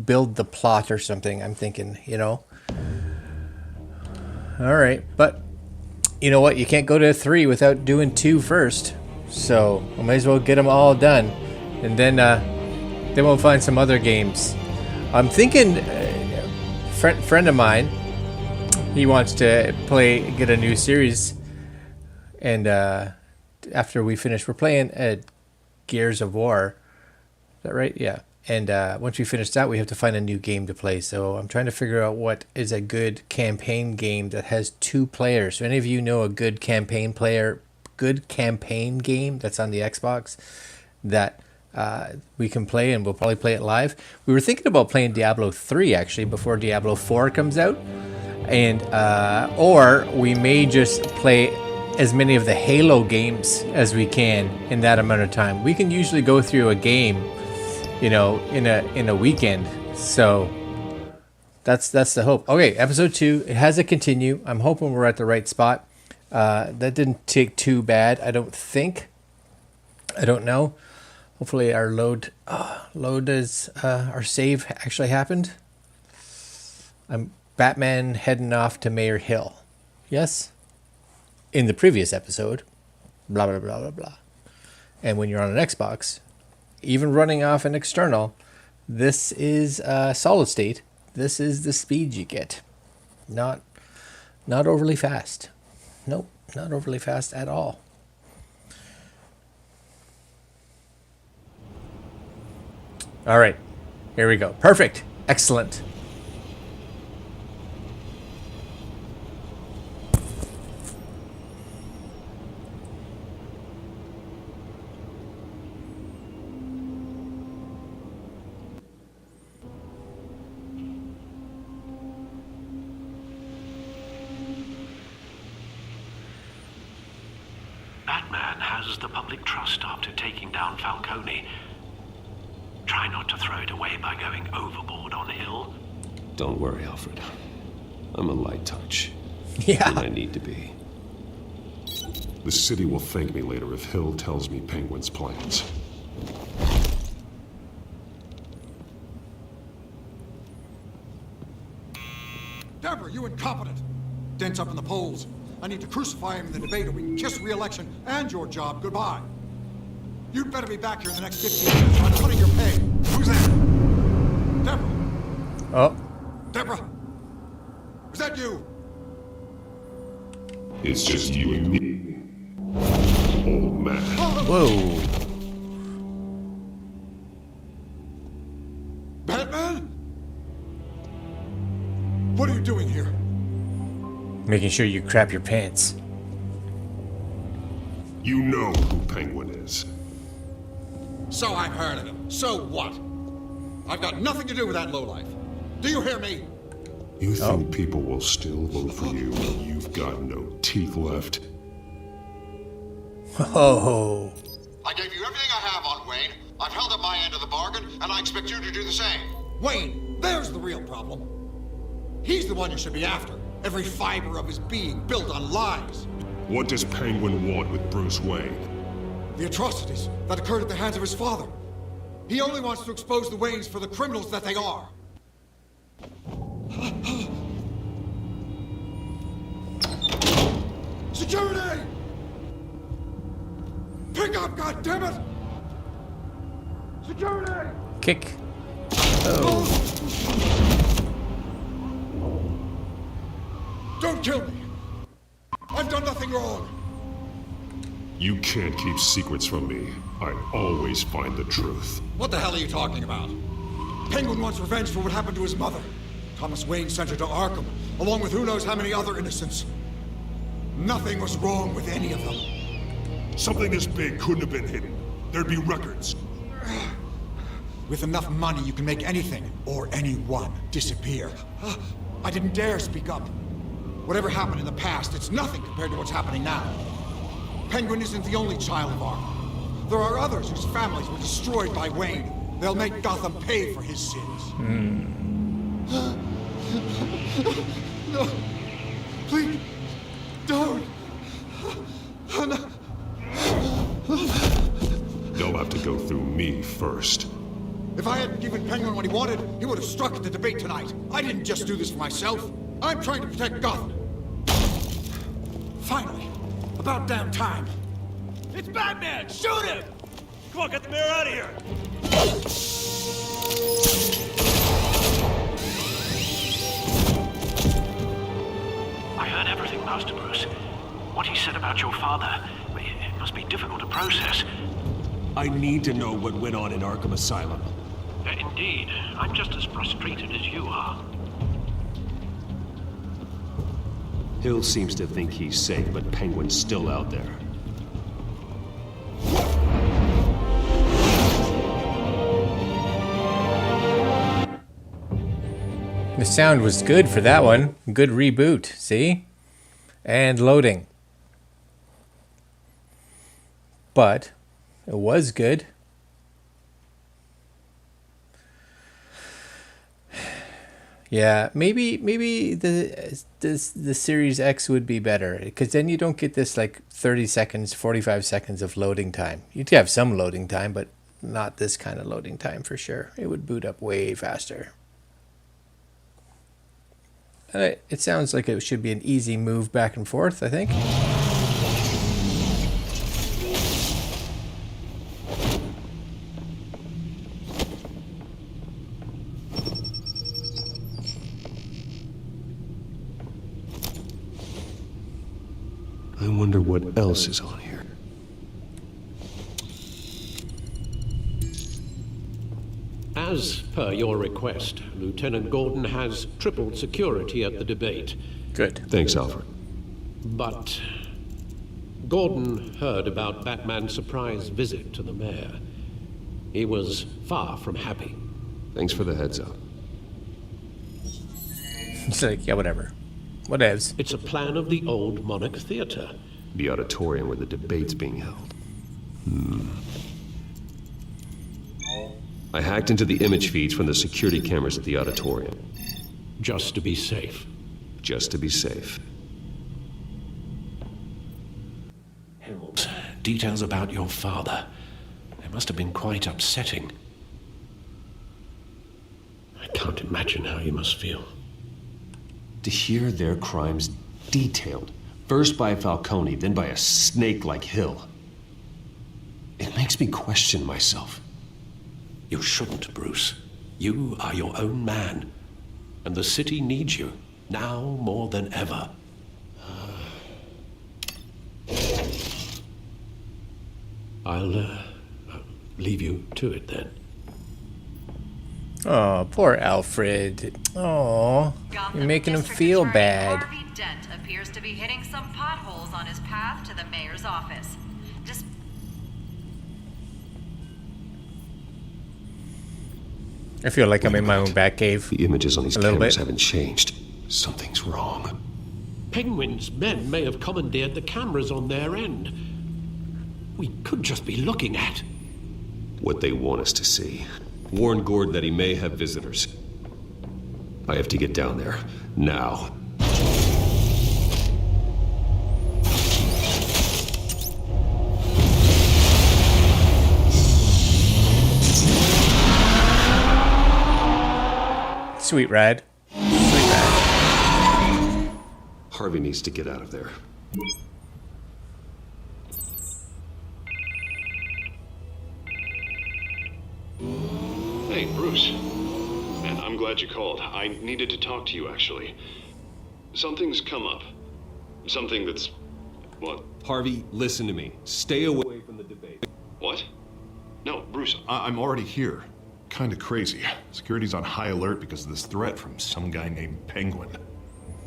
build the plot or something. I'm thinking, All right, but you know what? You can't go to 3 without doing 2 first. So I might as well get them all done, and then we'll find some other games. I'm thinking, friend of mine, he wants to get a new series, and after we finish, we're playing Gears of War. Is that right? Yeah. And once we finish that, we have to find a new game to play. So I'm trying to figure out what is a good campaign game that has 2 players. So any of you know a good campaign game that's on the Xbox that we can play, and we'll probably play it live. We were thinking about playing Diablo 3 actually before Diablo 4 comes out. And or we may just play as many of the Halo games as we can in that amount of time. We can usually go through a game, in a weekend. So that's the hope. Okay, episode 2, it has a continue. I'm hoping we're at the right spot. That didn't take too bad, I don't think. I don't know. Hopefully our load is our save actually happened. I'm Batman heading off to Mayor Hill. Yes? In the previous episode, blah, blah, blah, blah, blah. And when you're on an Xbox, even running off an external, this is solid state. This is the speed you get. Not overly fast. Nope, not overly fast at all. All right, here we go. Perfect. Excellent. Batman has the public trust after taking down Falcone. Try not to throw it away by going overboard on Hill. Don't worry, Alfred. I'm a light touch. Yeah. When I need to be. The city will thank me later if Hill tells me Penguin's plans. Deborah, you incompetent! Dent's up in the polls. I need to crucify him in the debate or we can kiss re-election and your job goodbye. You'd better be back here in the next 15 minutes or I'm cutting your pay. Who's that? Deborah? Oh. Deborah? Is that you? It's just you and me, old man. Whoa. Batman? What are you doing here? Making sure you crap your pants. You know who Penguin is. So I've heard of him. So what? I've got nothing to do with that lowlife. Do you hear me? You think people will still vote for you when you've got no teeth left? Oh. I gave you everything I have on Wayne. I've held up my end of the bargain, and I expect you to do the same. Wayne, there's the real problem. He's the one you should be after. Every fiber of his being built on lies. What does Penguin want with Bruce Wayne? The atrocities that occurred at the hands of his father. He only wants to expose the Waynes for the criminals that they are. Security! Pick up, goddammit! Security! Kick. Oh. Don't kill me! I've done nothing wrong! You can't keep secrets from me. I always find the truth. What the hell are you talking about? Penguin wants revenge for what happened to his mother. Thomas Wayne sent her to Arkham, along with who knows how many other innocents. Nothing was wrong with any of them. Something this big couldn't have been hidden. There'd be records. With enough money, you can make anything, or anyone, disappear. I didn't dare speak up. Whatever happened in the past, it's nothing compared to what's happening now. Penguin isn't the only child of Arkham. There are others whose families were destroyed by Wayne. They'll make Gotham pay for his sins. No. Please. Don't. No. They'll have to go through me first. If I hadn't given Penguin what he wanted, he would have struck at the debate tonight. I didn't just do this for myself. I'm trying to protect Gotham. Finally. About damn time. It's Batman! Shoot him! Come on, get the mayor out of here! I heard everything, Master Bruce. What he said about your father, it must be difficult to process. I need to know what went on in Arkham Asylum. Indeed. I'm just as frustrated as you are. Hill seems to think he's safe, but Penguin's still out there. The sound was good for that one. Good reboot, see? And loading. But it was good. Yeah, maybe the Series X would be better, because then you don't get this like 30 seconds, 45 seconds of loading time. You'd have some loading time, but not this kind of loading time for sure. It would boot up way faster. It sounds like it should be an easy move back and forth, I think. I wonder what else is on here. As per your request, Lieutenant Gordon has tripled security at the debate. Good. Thanks, Alfred. But Gordon heard about Batman's surprise visit to the mayor. He was far from happy. Thanks for the heads up. It's like, yeah, whatever. Whatevs. It's a plan of the old Monarch Theater. The auditorium where the debate's being held. I hacked into the image feeds from the security cameras at the auditorium. Just to be safe. Just to be safe. details about your father. They must have been quite upsetting. I can't imagine how you must feel. To hear their crimes detailed, first by Falcone, then by a snake like Hill, it makes me question myself. You shouldn't, Bruce. You are your own man, and the city needs you, now more than ever. I'll leave you to it then. Oh, poor Alfred. Oh, you're making him feel bad. Harvey Dent appears to be hitting some potholes on his path to the mayor's office. I feel like I'm in my own Batcave. The images on these cameras haven't changed. Something's wrong. Penguin's men may have commandeered the cameras on their end. We could just be looking at what they want us to see. Warn Gordon that he may have visitors. I have to get down there, now. Sweet ride. Sweet ride. Harvey needs to get out of there. Hey, Bruce. Man, I'm glad you called. I needed to talk to you, actually. Something's come up. Something that's... what? Harvey, listen to me. Stay away from the debate. What? No, Bruce, I'm already here. Kinda crazy. Security's on high alert because of this threat from some guy named Penguin.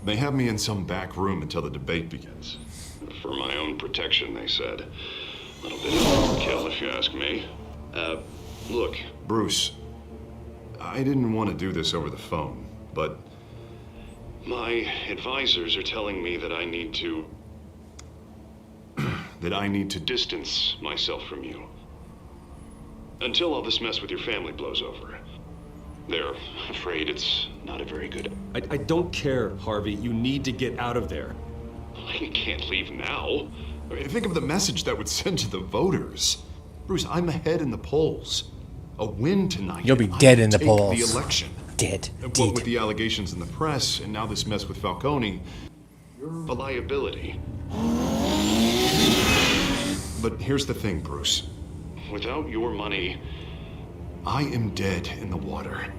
They have me in some back room until the debate begins. For my own protection, they said. A little bit of overkill, if you ask me. Look, Bruce, I didn't want to do this over the phone, but my advisors are telling me that I need to... distance myself from you. Until all this mess with your family blows over. They're afraid it's not a very good... I don't care, Harvey. You need to get out of there. I can't leave now. I mean, think of the message that would send to the voters. Bruce, I'm ahead in the polls. A win tonight. You'll be dead in the polls. The election. Dead. What with the allegations in the press, and now this mess with Falcone, you're a liability. But here's the thing, Bruce. Without your money, I am dead in the water.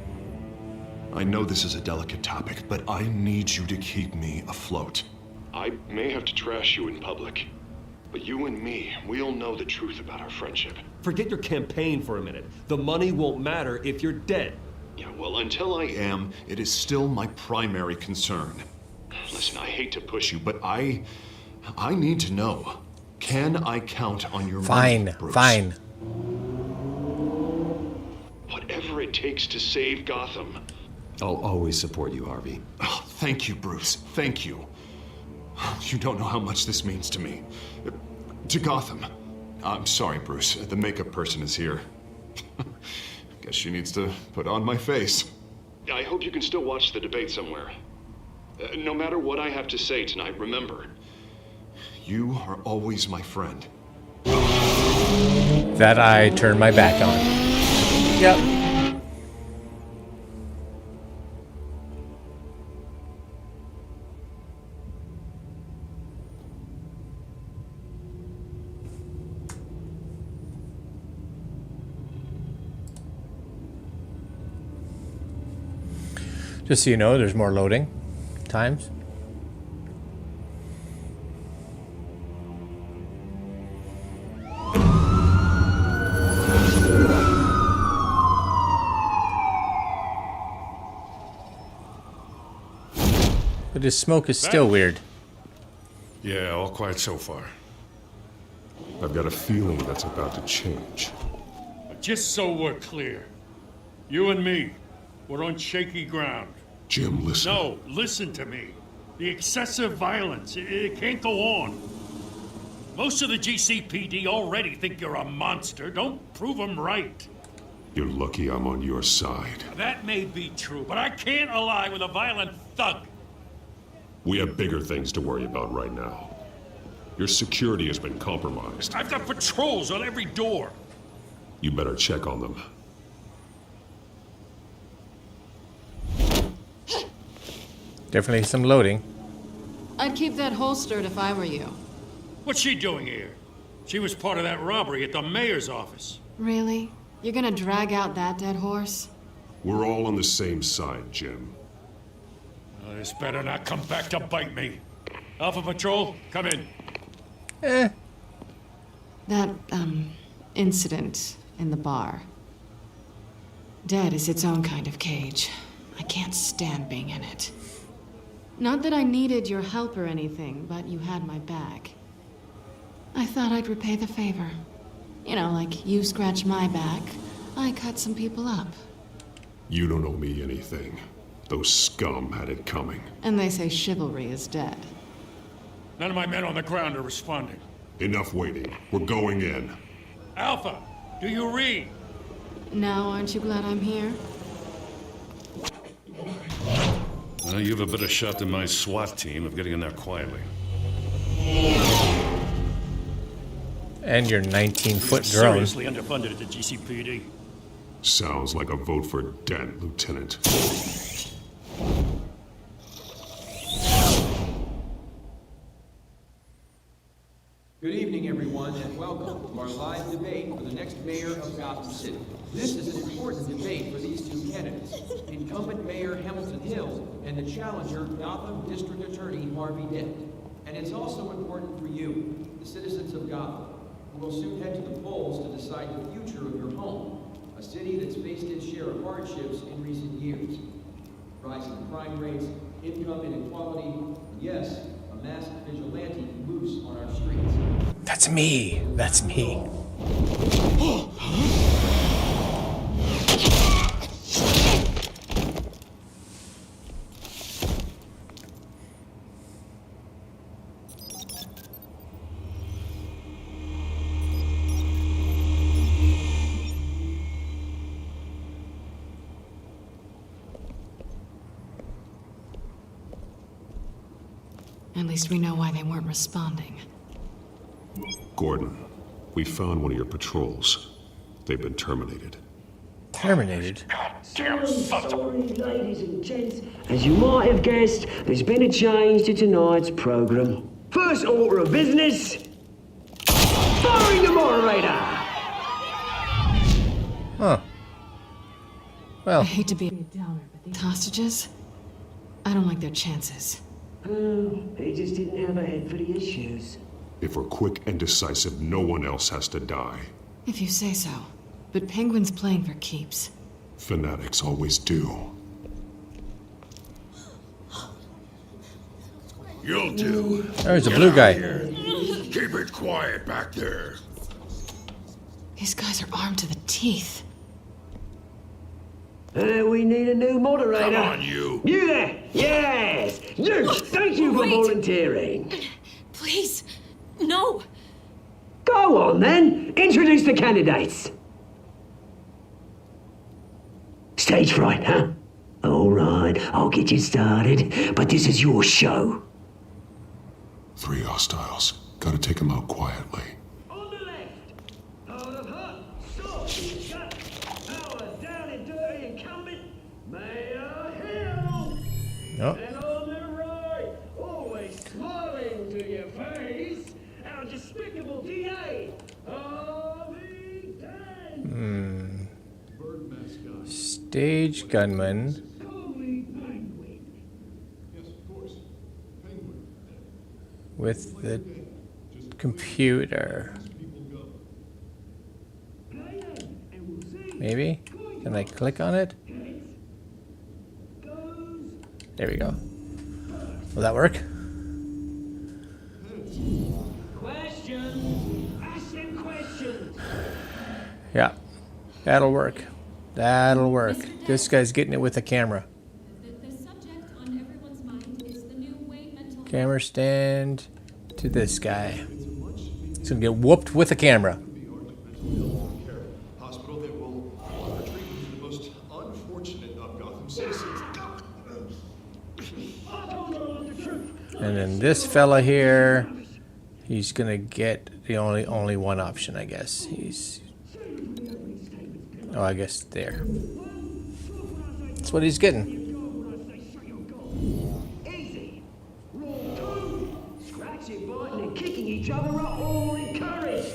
I know this is a delicate topic, but I need you to keep me afloat. I may have to trash you in public, but you and me, we'll know the truth about our friendship. Forget your campaign for a minute. The money won't matter if you're dead. Yeah, well, until I am, it is still my primary concern. Listen, I hate to push you, but I need to know. Can I count on your money, Bruce? Fine. Whatever it takes to save Gotham. I'll always support you, Harvey. Oh, thank you, Bruce. Thank you. You don't know how much this means to me. To Gotham. I'm sorry, Bruce. The makeup person is here. Guess she needs to put on my face. I hope you can still watch the debate somewhere. No matter what I have to say tonight, remember, you are always my friend. That I turn my back on. Yep. Just so you know, there's more loading times. But his smoke is still weird. Yeah, all quiet so far. I've got a feeling that's about to change. Just so we're clear, you and me, we're on shaky ground. Jim, listen. No, listen to me. The excessive violence, it can't go on. Most of the GCPD already think you're a monster. Don't prove them right. You're lucky I'm on your side. That may be true, but I can't ally with a violent thug. We have bigger things to worry about right now. Your security has been compromised. I've got patrols on every door. You better check on them. Definitely some loading. I'd keep that holstered if I were you. What's she doing here? She was part of that robbery at the mayor's office. Really? You're gonna drag out that dead horse? We're all on the same side, Jim. This better not come back to bite me. Alpha Patrol, come in. That, incident in the bar. Dead is its own kind of cage. I can't stand being in it. Not that I needed your help or anything, but you had my back. I thought I'd repay the favor. You know, like you scratch my back, I cut some people up. You don't owe me anything. Those scum had it coming. And they say chivalry is dead. None of my men on the ground are responding. Enough waiting. We're going in. Alpha, do you read? Now, aren't you glad I'm here? You have a better shot than my SWAT team of getting in there quietly. And your 19-foot drone. Seriously underfunded at the GCPD. Sounds like a vote for Dent, Lieutenant. Good evening, everyone, and welcome to our live debate for the next mayor of Gotham City. This is an important debate for these two candidates, incumbent Mayor Hamilton Hill and the challenger, Gotham District Attorney Harvey Dent. And it's also important for you, the citizens of Gotham, who will soon head to the polls to decide the future of your home, a city that's faced its share of hardships in recent years. Rising crime rates, income inequality, and yes, a masked vigilante loose on our streets. That's me. That's me. At least we know why they weren't responding. Gordon, we found one of your patrols. They've been terminated. Terminated? Sorry, ladies and gents. As you might have guessed, there's been a change to tonight's program. First order of business, firing the moderator. Huh. Well. I hate to be a downer, but these hostages, I don't like their chances. Oh, he just didn't have a head for the issues. If we're quick and decisive, no one else has to die. If you say so. But Penguin's playing for keeps. Fanatics always do. You'll do. There's a blue guy. Keep it quiet back there. These guys are armed to the teeth. We need a new moderator. Come on, you. You there? Yes. You. Thank you for volunteering. Please, no. Go on then. Introduce the candidates. Stage fright, huh? All right, I'll get you started, but this is your show. 3 hostiles. Gotta take them out quietly. On the left, out of hut, stop, shut, power down and dirty incumbent, Mayor Hill. Oh. And on the right, always smiling to your face, our despicable DA, Harvey Dent. Stage gunman. With the computer. Maybe? Can I click on it? There we go. Will that work? Questions. Ask them questions. Yeah. That'll work. That'll work. This guy's getting it with a camera. Camera stand to this guy. He's gonna get whooped with a camera. Hospital that will offer treatment to the most unfortunate of Gotham citizens. And then this fella here, he's gonna get the only one option, I guess. Oh, I guess there. That's what he's getting. Easy. Rule 2, scratching, biting, and kicking each other are all encouraged.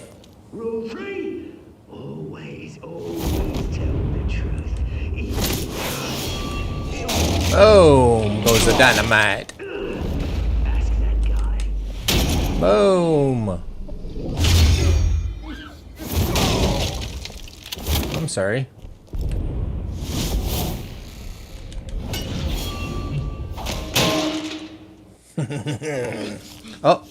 Rule 3, always tell the truth. Boom goes the dynamite. Ask that guy. Boom. I'm sorry. Oh.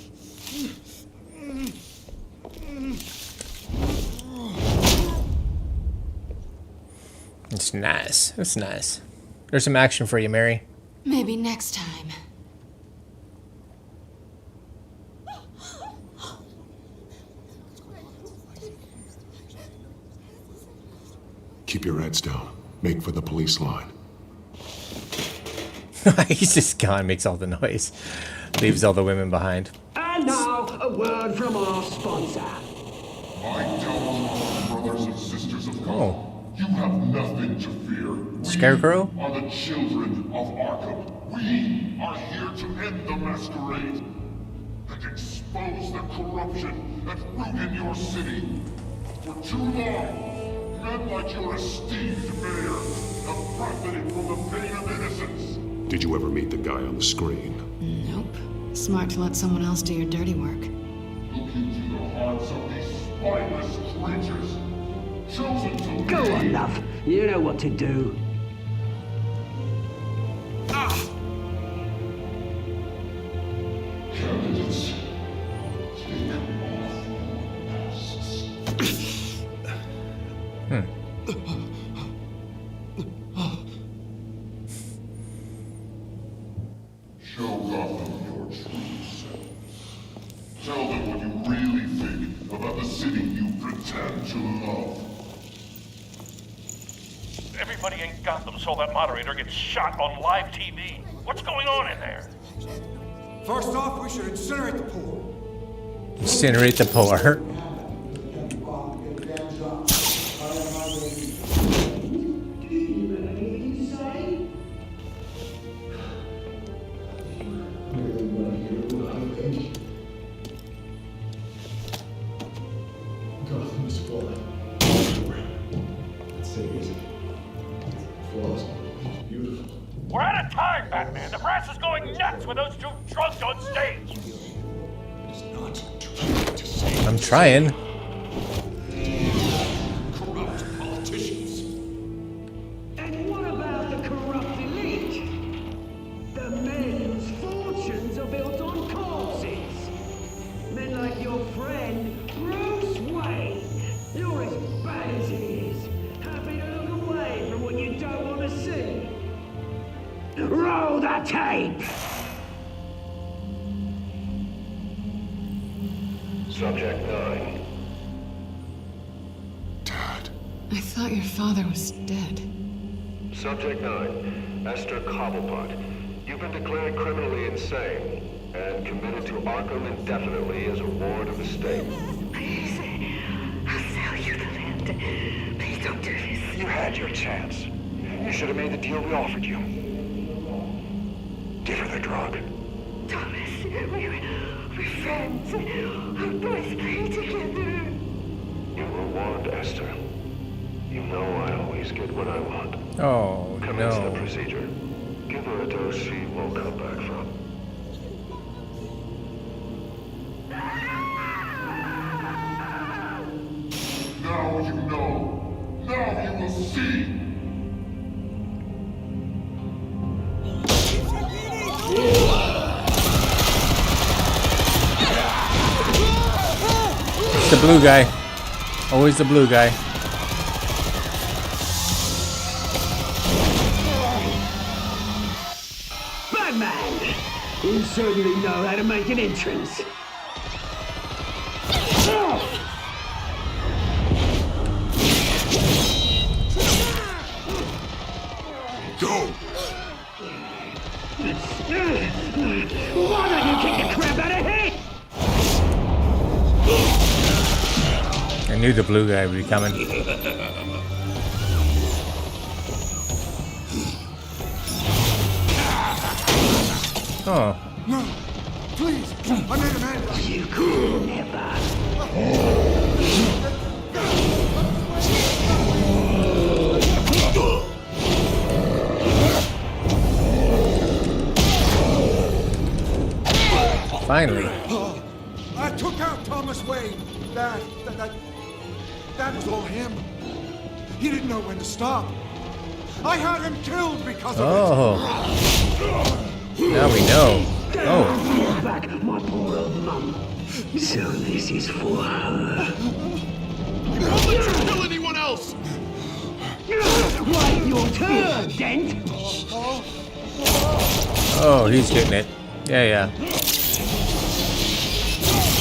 It's nice. It's nice. There's some action for you, Mary. Maybe next time. Keep your heads down. Make for the police line. He's just gone, makes all the noise. Leaves all the women behind. And now, a word from our sponsor. My TellTale brothers and sisters of Gotham, you have nothing to fear. Scarecrow? We are the children of Arkham. We are here to end the masquerade and expose the corruption that rooted your city. For too long, men like your esteemed mayor have profited from the pain of innocence. Did you ever meet the guy on the screen? Nope. Smart to let someone else do your dirty work. Look into the hearts of these spineless creatures, chosen to Go on, love. You know what to do. Candidates, take off masks. Show Gotham your true selves. Tell them what you really think about the city you pretend to love. Everybody in Gotham saw that moderator get shot on live TV. What's going on in there? First off, we should incinerate the pool. Incinerate the poor. Gotham is falling. Let's say easy. Flawless. Beautiful. We're out of time, Batman. The brass is going nuts with those two drunks on stage. I'm trying. Corrupt politicians. And what about the corrupt elite? The men whose fortunes are built on corpses. Men like your friend, Bruce Wayne. You're as bad as he is. Happy to look away from what you don't want to see. Roll the tape! Subject 9. I thought your father was dead. Subject 9, Esther Cobblepot. You've been declared criminally insane and committed to Arkham indefinitely as a ward of the state. Please, I'll sell you the land. Please don't do this. You had your chance. You should have made the deal we offered you. Give her the drug. Thomas, we're friends. Our boys play together. You were warned, Esther. You know I always get what I want. Oh, Commence the no. procedure. Give her a dose she won't come back from. Now you know. Now you will see. It's the blue guy. Always the blue guy. Batman! You certainly know how to make an entrance. Go! Why don't you kick the crap out of him? I knew the blue guy would be coming. Oh. No, please, I made a man. You could never. Finally. I took out Thomas Wayne. That was all him. He didn't know when to stop. I had him killed because of it. Now we know. Oh. Back my poor old mum. So this is for her. Don't let you kill anyone else! Wait your turn, Dent. Oh, he's getting it. Yeah.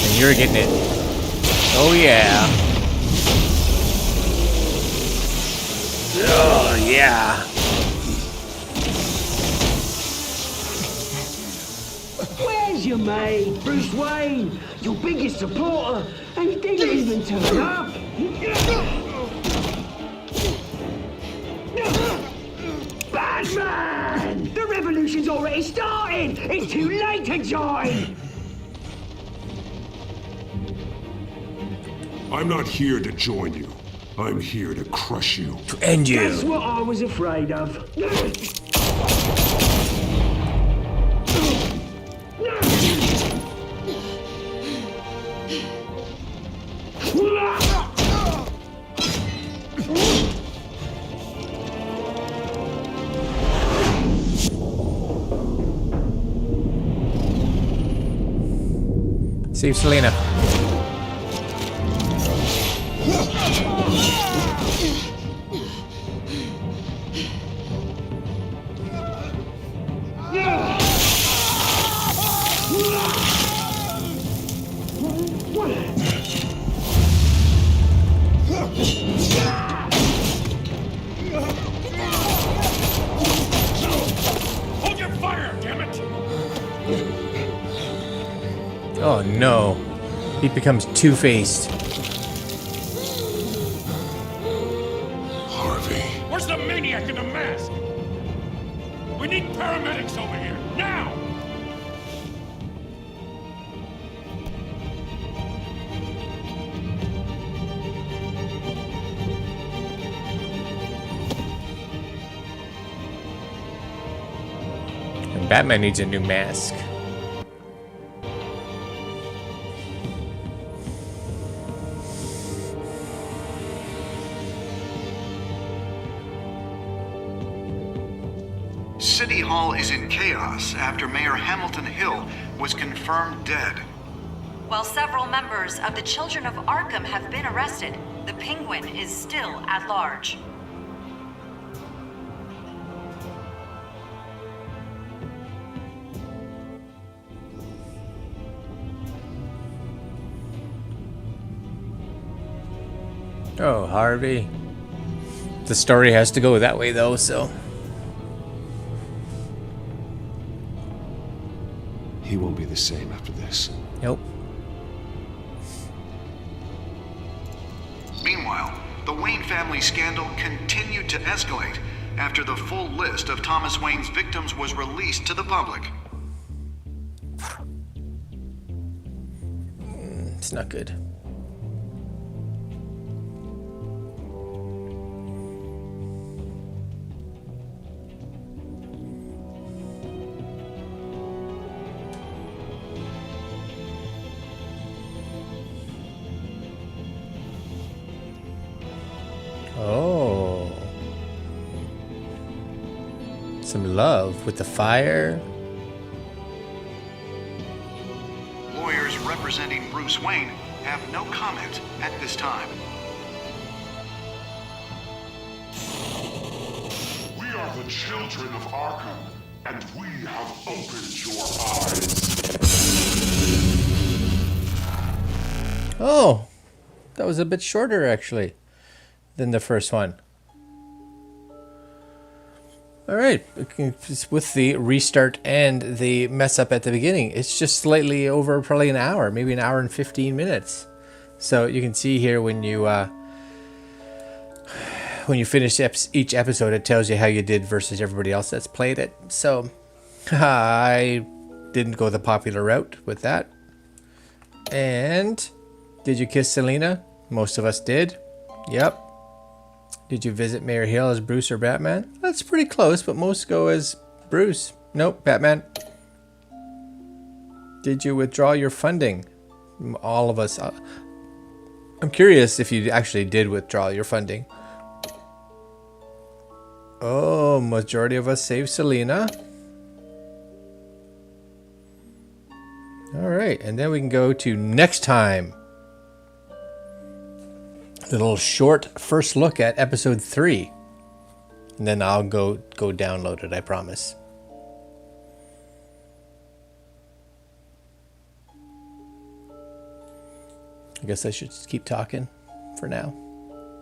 And you're getting it. Oh, yeah. Oh, yeah. Where's your mate, Bruce Wayne? Your biggest supporter, and he didn't even turn up. Batman! The revolution's already started! It's too late to join! I'm not here to join you. I'm here to crush you. To end you. That's what I was afraid of. Save Selena. Hold your fire, damn it! Oh no. He becomes two-faced. Harvey. Where's the maniac in the mask? We need paramedics over here, now! And Batman needs a new mask. City Hall is in chaos after Mayor Hamilton Hill was confirmed dead. While several members of the Children of Arkham have been arrested, the Penguin is still at large. Oh, Harvey. The story has to go that way, though, so... He won't be the same after this. Nope. Meanwhile, the Wayne family scandal continued to escalate after the full list of Thomas Wayne's victims was released to the public. It's not good. Oh. Some love with the fire. Lawyers representing Bruce Wayne have no comment at this time. We are the children of Arkham, and we have opened your eyes. Oh, that was a bit shorter, actually, than the first one. All right, with the restart and the mess up at the beginning, it's just slightly over probably an hour, maybe an hour and 15 minutes. So you can see here when you finish each episode, it tells you how you did versus everybody else that's played it. So I didn't go the popular route with that. And did you kiss Selena? Most of us did. Yep. Did you visit Mayor Hill as Bruce or Batman? That's pretty close, but most go as Bruce. Nope, Batman. Did you withdraw your funding? All of us. I'm curious if you actually did withdraw your funding. Oh, majority of us saved Selena. All right, and then we can go to next time. A little short first look at episode 3. And then I'll go download it, I promise. I guess I should just keep talking for now.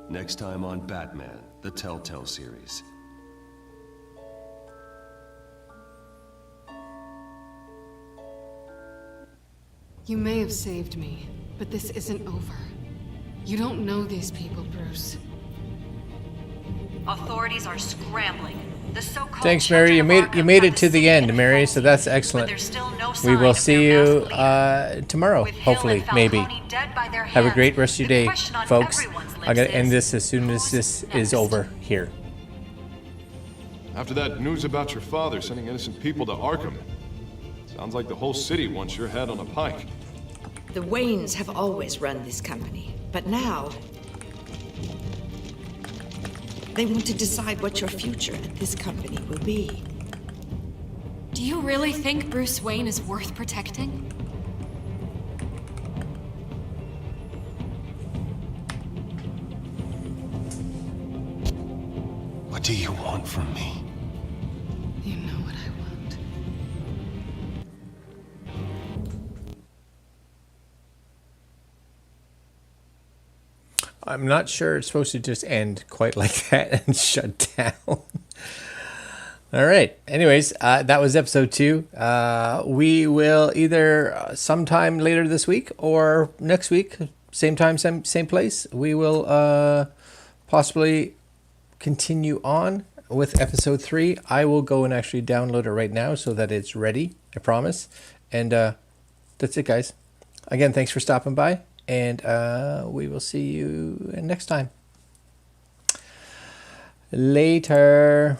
Next time on Batman, the TellTale series. You may have saved me, but this isn't over. You don't know these people, Bruce. Authorities are scrambling. The so-called Thanks, Mary. You made it to the end, Mary. So that's excellent. We will see you tomorrow, hopefully, maybe. Have a great rest of your day, folks. I'm gonna end this as soon as this is over here. After that news about your father sending innocent people to Arkham, sounds like the whole city wants your head on a pike. The Waynes have always run this company, but now they want to decide what your future at this company will be. Do you really think Bruce Wayne is worth protecting? What do you want from me? You know what I want. I'm not sure it's supposed to just end quite like that and shut down. All right. Anyways, that was episode 2. We will either sometime later this week or next week, same time, same place, we will possibly continue on with episode 3. I will go and actually download it right now so that it's ready, I promise. And that's it, guys. Again, thanks for stopping by, and we will see you next time. Later.